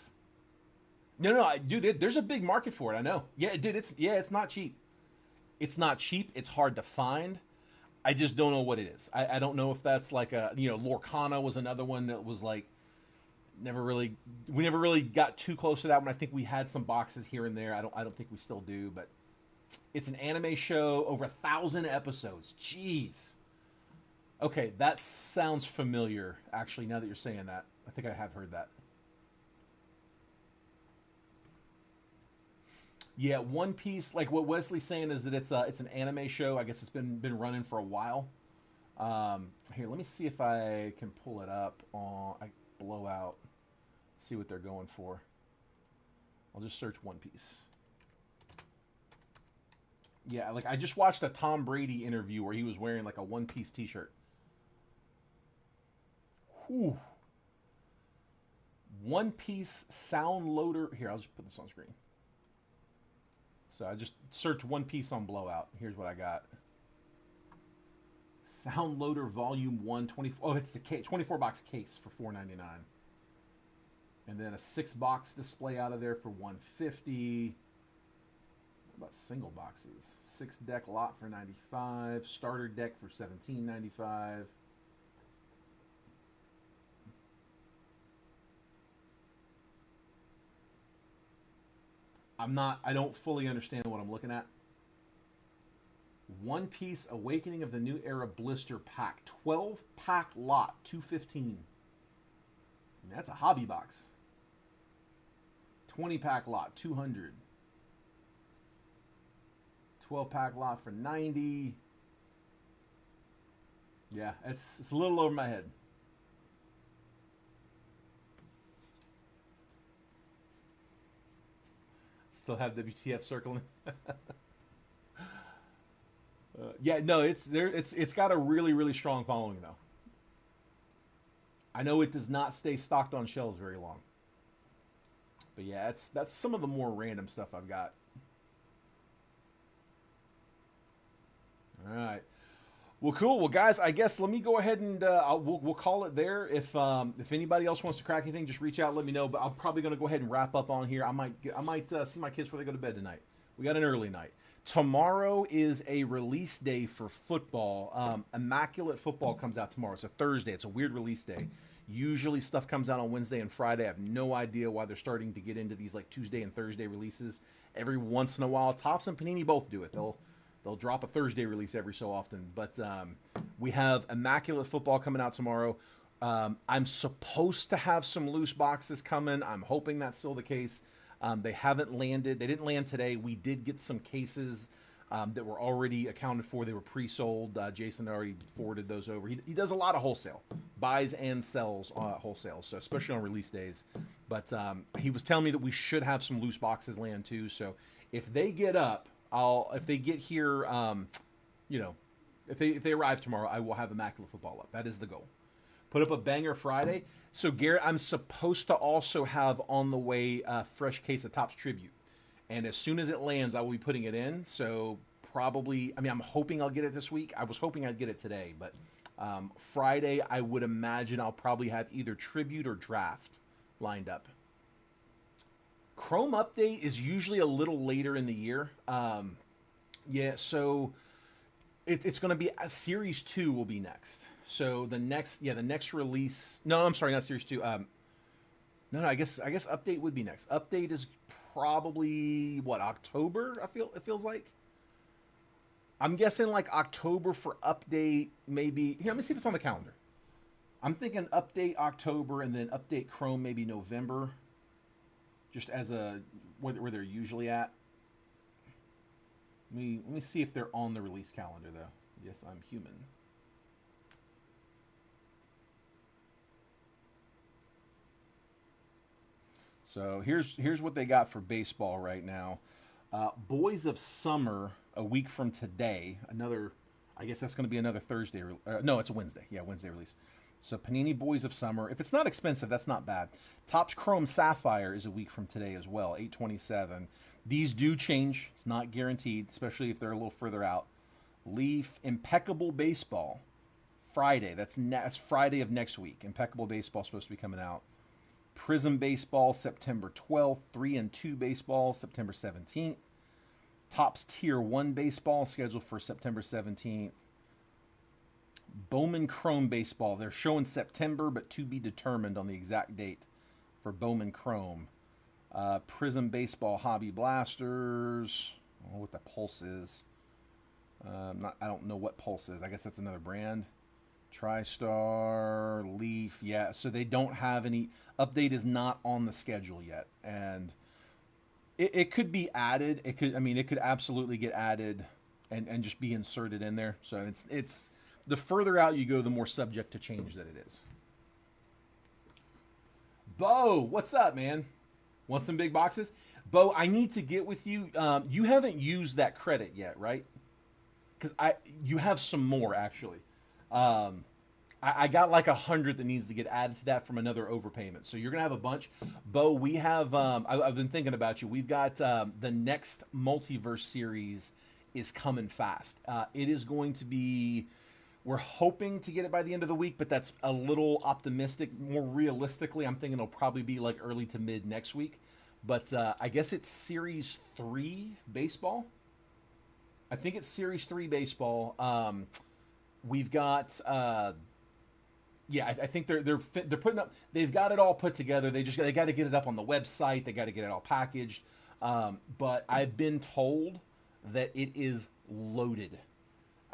No, dude, there's a big market for it. I know. Yeah, dude, it's not cheap. It's not cheap. It's hard to find. I just don't know what it is. I don't know if that's like Lorcana was another one that was like we never really got too close to that one. I think we had some boxes here and there. I don't think we still do, but it's an anime show, over 1,000 episodes. Jeez. Okay, that sounds familiar, actually, now that you're saying that. I think I have heard that. Yeah, One Piece, like what Wesley's saying is that it's an anime show. I guess it's been running for a while. Here, let me see if I can pull it up on I blow out. See what they're going for. I'll just search One Piece. Yeah, like I just watched a Tom Brady interview where he was wearing like a One Piece t-shirt. Whew. One Piece sound loader. Here, I'll just put this on screen. So I just searched One Piece on Blowout. Here's what I got. Sound loader volume 1, 24. Oh, it's the 24 box case for $4.99. And then a 6-box display out of there for $150. What about single boxes? 6-deck lot for $95. Starter deck for $17.95. I don't fully understand what I'm looking at. One Piece Awakening of the New Era blister pack. 12-pack lot, $215. And that's a hobby box. 20-pack lot, $200. 12-pack lot for $90. Yeah, it's a little over my head. Still have WTF circling. Yeah, no, it's there. It's got a really really strong following though. I know it does not stay stocked on shelves very long. But yeah, that's some of the more random stuff I've got. All right. Well, cool. Well, guys, I guess let me go ahead and we'll call it there. If anybody else wants to crack anything, just reach out, let me know. But I'm probably going to go ahead and wrap up on here. I might see my kids before they go to bed tonight. We got an early night. Tomorrow is a release day for football. Immaculate Football comes out tomorrow. It's a Thursday. It's a weird release day. Usually stuff comes out on Wednesday and Friday. I have no idea why they're starting to get into these like Tuesday and Thursday releases. Every once in a while, Topps and Panini both do it. They'll drop a Thursday release every so often. But we have Immaculate Football coming out tomorrow. I'm supposed to have some loose boxes coming. I'm hoping that's still the case. They haven't landed. They didn't land today. We did get some cases that were already accounted for. They were pre-sold. Jason already forwarded those over. He does a lot of wholesale. Buys and sells wholesale, so especially on release days. But he was telling me that we should have some loose boxes land too. So if they get up, if they get here, if they arrive tomorrow, I will have Immaculate Football up. That is the goal. Put up a banger Friday. So Garrett, I'm supposed to also have on the way a fresh case of Topps Tribute, and as soon as it lands, I will be putting it in. So probably, I'm hoping I'll get it this week. I was hoping I'd get it today, but Friday, I would imagine I'll probably have either Tribute or Draft lined up. Chrome update is usually a little later in the year. So it's going to be Series 2 will be next. So the next release. No, I'm sorry, not Series 2. No, I guess update would be next. Update is probably October. It feels like. I'm guessing like October for update. Maybe here. Let me see if it's on the calendar. I'm thinking update October and then update Chrome maybe November. Just as where they're usually at. Let me see if they're on the release calendar though. Yes, I'm human. So here's what they got for baseball right now. Boys of Summer a week from today. Another, I guess that's going to be another Thursday. No, it's a Wednesday. Yeah, Wednesday release. So Panini Boys of Summer. If it's not expensive, that's not bad. Topps Chrome Sapphire is a week from today as well, 8/27. These do change. It's not guaranteed, especially if they're a little further out. Leaf Impeccable Baseball, Friday. That's Friday of next week. Impeccable Baseball is supposed to be coming out. Prism Baseball, September 12th. 3 and 2 Baseball, September 17th. Topps Tier 1 Baseball, scheduled for September 17th. Bowman Chrome Baseball. They're showing September, but to be determined on the exact date for Bowman Chrome. Prism Baseball Hobby Blasters. I don't know what the Pulse is. I don't know what Pulse is. I guess that's another brand. TriStar, Leaf. Yeah, so they don't have any. Update is not on the schedule yet. And it could be added. It could absolutely get added and just be inserted in there. So it's the further out you go, the more subject to change that it is. Bo, what's up, man? Want some big boxes? Bo, I need to get with you. You haven't used that credit yet, right? Because you have some more, actually. I got like 100 that needs to get added to that from another overpayment. So you're going to have a bunch. Bo, we have, I've been thinking about you. We've got the next Multiverse series is coming fast. It is going to be, we're hoping to get it by the end of the week, but that's a little optimistic. More realistically, I'm thinking it'll probably be like early to mid next week. But I guess it's Series 3 baseball. I think it's Series 3 baseball. We've got, I think they're putting up. They've got it all put together. They got to get it up on the website. They got to get it all packaged. But I've been told that it is loaded.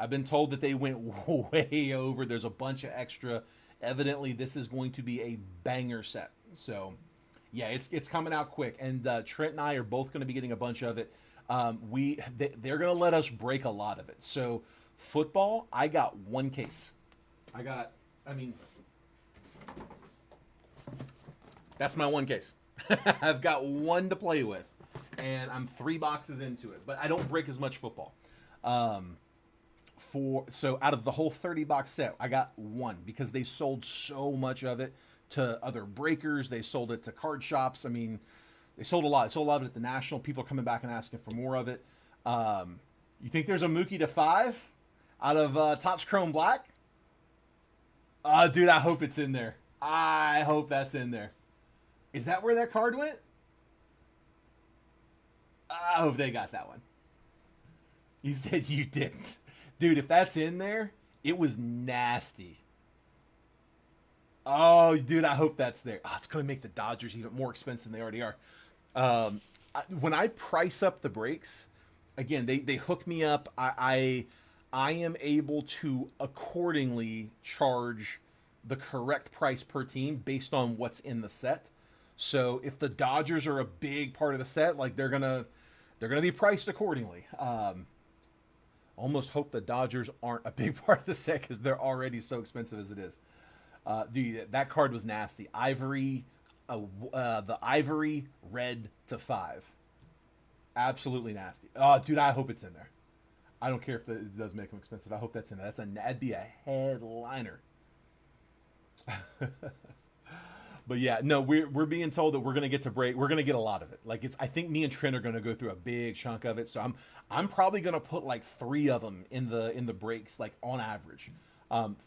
I've been told that they went way over. There's a bunch of extra. Evidently, this is going to be a banger set. So, yeah, it's coming out quick. And Trent and I are both going to be getting a bunch of it. They're going to let us break a lot of it. So, football, I got one case. That's my one case. I've got one to play with. And I'm 3 boxes into it. But I don't break as much football. So out of the whole 30-box set, I got one because they sold so much of it to other breakers. They sold it to card shops. I mean, they sold a lot. They sold a lot of it at the National. People are coming back and asking for more of it. You think there's a Mookie to 5 out of Topps Chrome Black? Dude, I hope it's in there. I hope that's in there. Is that where that card went? I hope they got that one. You said you didn't. Dude, if that's in there, it was nasty. Oh, dude, I hope that's there. Oh, it's going to make the Dodgers even more expensive than they already are. When I price up the breaks, again, they hook me up. I am able to accordingly charge the correct price per team based on what's in the set. So if the Dodgers are a big part of the set, like they're gonna be priced accordingly. Almost hope the Dodgers aren't a big part of the set because they're already so expensive as it is. Dude, that card was nasty. Ivory, the Ivory red to 5. Absolutely nasty. Oh, dude, I hope it's in there. I don't care if it does make them expensive. I hope that's in there. That'd be a headliner. But yeah, no, we're being told that we're gonna get to break. We're gonna get a lot of it. Like I think me and Trent are gonna go through a big chunk of it. So I'm probably gonna put like 3 of them in the breaks, like on average.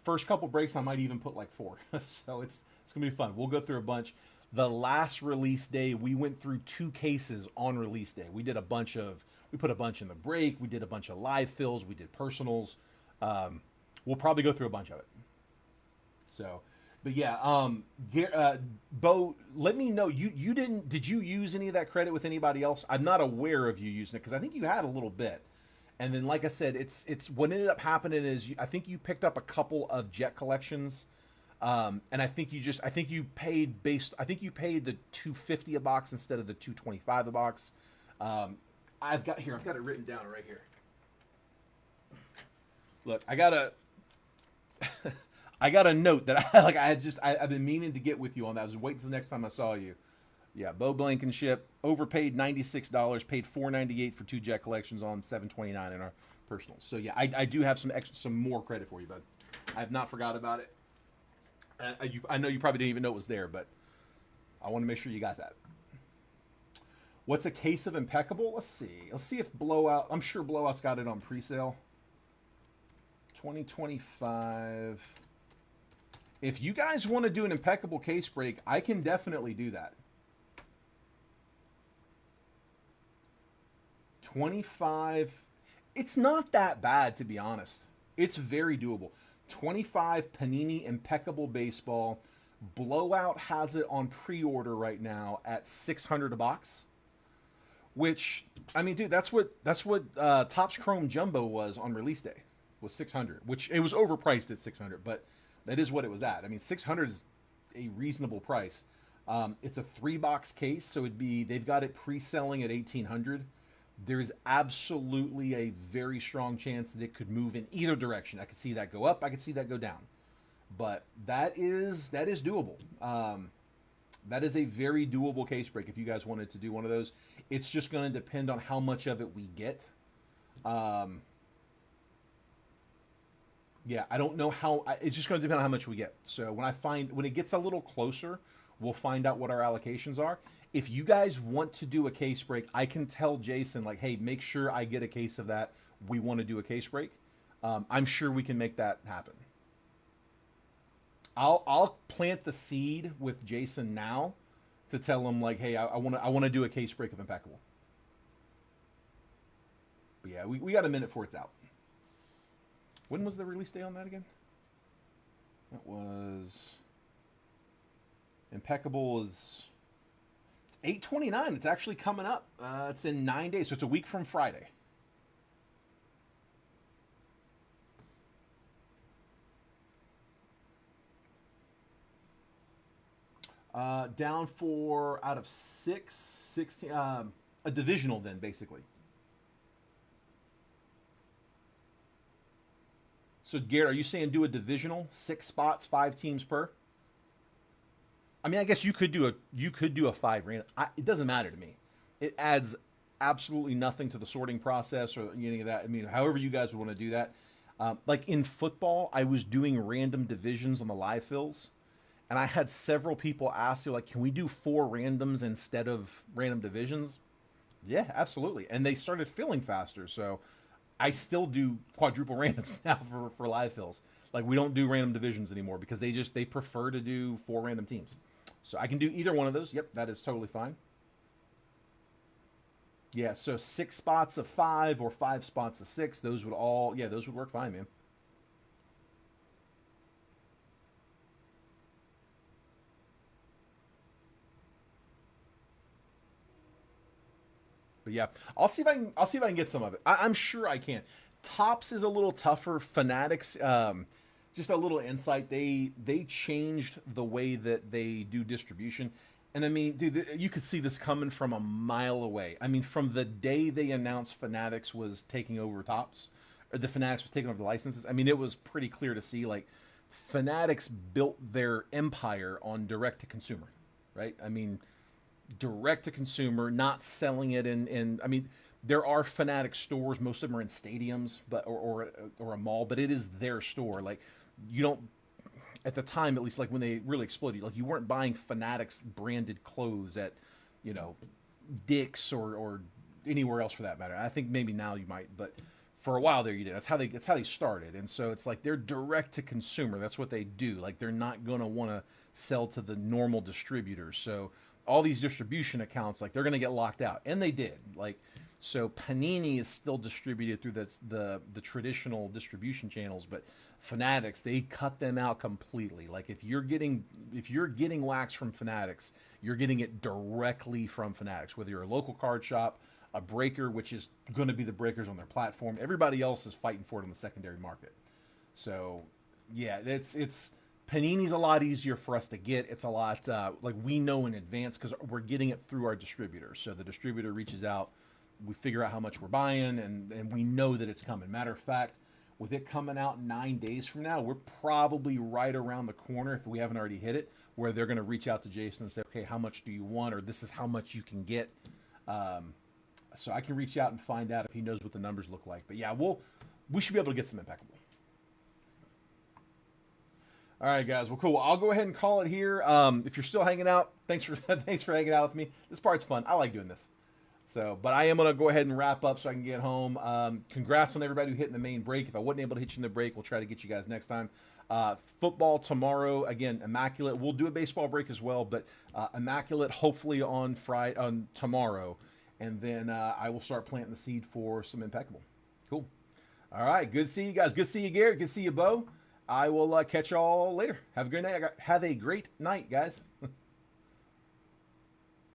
First couple breaks, I might even put like 4. So it's gonna be fun. We'll go through a bunch. The last release day, we went through 2 cases on release day. We put a bunch in the break. We did a bunch of live fills. We did personals. We'll probably go through a bunch of it. So. But yeah, Bo, let me know. Did you use any of that credit with anybody else? I'm not aware of you using it because I think you had a little bit. And then, like I said, it's what ended up happening is I think you picked up a couple of Jet collections, and I think you paid the $250 a box instead of the $225 a box. I've got it written down right here. Look, I got a note that I've been meaning to get with you on that. I was waiting till the next time I saw you. Yeah, Bo Blankenship overpaid $96, paid $498 for 2 jet collections on $729 in our personals. So yeah, I do have some more credit for you, bud. I have not forgot about it. I know you probably didn't even know it was there, but I want to make sure you got that. What's a case of Impeccable? Let's see. Let's see if Blowout. I'm sure Blowout's got it on presale. 2025. If you guys want to do an Impeccable case break, I can definitely do that. 25. It's not that bad, to be honest. It's very doable. 25 Panini Impeccable Baseball. Blowout has it on pre-order right now at $600 a box. Which, I mean, dude, that's what Topps Chrome Jumbo was on release day, was $600. Which it was overpriced at $600, but that is what it was at. I mean, $600 is a reasonable price. It's a 3-box case, so they've got it pre-selling at $1,800. There's absolutely a very strong chance that it could move in either direction. I could see that go up. I could see that go down. But that is doable. That is a very doable case break if you guys wanted to do one of those. It's just going to depend on how much of it we get. Yeah, I don't know how. It's just going to depend on how much we get. So when it gets a little closer, we'll find out what our allocations are. If you guys want to do a case break, I can tell Jason, like, hey, make sure I get a case of that. We want to do a case break. I'm sure we can make that happen. I'll plant the seed with Jason now to tell him, like, hey, I want to do a case break of Impeccable. But yeah, we got a minute before it's out. When was the release day on that again? That was Impeccable is 8/29. It's actually coming up. It's in 9 days, so it's a week from Friday. Down for out of 16, a divisional then, basically. So, Garrett, are you saying do a divisional, 6 spots, 5 teams per? I mean, I guess you could do a 5 random. It doesn't matter to me. It adds absolutely nothing to the sorting process or any of that. I mean, however you guys would want to do that. Like in football, I was doing random divisions on the live fills. And I had several people ask you, like, can we do 4 randoms instead of random divisions? Yeah, absolutely. And they started filling faster. So I still do quadruple randoms now for live fills. Like, we don't do random divisions anymore because they prefer to do 4 random teams. So I can do either one of those. Yep, that is totally fine. Yeah, so 6 spots of 5 or 5 spots of 6, those would work fine, man. But yeah, I'll see if I can get some of it. I'm sure I can. Topps is a little tougher. Fanatics, just a little insight. They changed the way that they do distribution, and I mean, dude, you could see this coming from a mile away. I mean, from the day they announced Fanatics was taking over Topps, or the Fanatics was taking over the licenses. I mean, it was pretty clear to see, like, Fanatics built their empire on direct to consumer, right? I mean, direct to consumer, not selling it in I mean, there are Fanatic stores, most of them are in stadiums, but or a mall, but it is their store. Like, you don't, at the time, at least, like when they really exploded, like, you weren't buying Fanatics branded clothes at, Dick's or anywhere else for that matter. I think maybe now you might, but for a while there you did. That's how they started. And so it's like they're direct to consumer. That's what they do. Like, they're not going to want to sell to the normal distributors. So all these distribution accounts, like, they're going to get locked out, and they did. Like, so Panini is still distributed through the traditional distribution channels, but Fanatics, they cut them out completely. Like, if you're getting wax from Fanatics, you're getting it directly from Fanatics, whether you're a local card shop, a breaker, which is going to be the breakers on their platform. Everybody else is fighting for it on the secondary market. So yeah, it's Panini's a lot easier for us to get. It's a lot, like, we know in advance because we're getting it through our distributor. So the distributor reaches out, we figure out how much we're buying, and we know that it's coming. Matter of fact, with it coming out 9 days from now, we're probably right around the corner, if we haven't already hit it, where they're going to reach out to Jason and say, okay, how much do you want? Or this is how much you can get. So I can reach out and find out if he knows what the numbers look like. But yeah, we should be able to get some impeccable. All right, guys. Well, cool. Well, I'll go ahead and call it here. If you're still hanging out, thanks for hanging out with me. This part's fun. I like doing this. So, but I am going to go ahead and wrap up so I can get home. Congrats on everybody who hit in the main break. If I wasn't able to hit you in the break, we'll try to get you guys next time. Football tomorrow, again, immaculate. We'll do a baseball break as well, but immaculate hopefully on tomorrow. And then I will start planting the seed for some impeccable. Cool. All right. Good to see you guys. Good to see you, Garrett. Good to see you, Bo. I will catch y'all later. Have a great night. Have a great night, guys.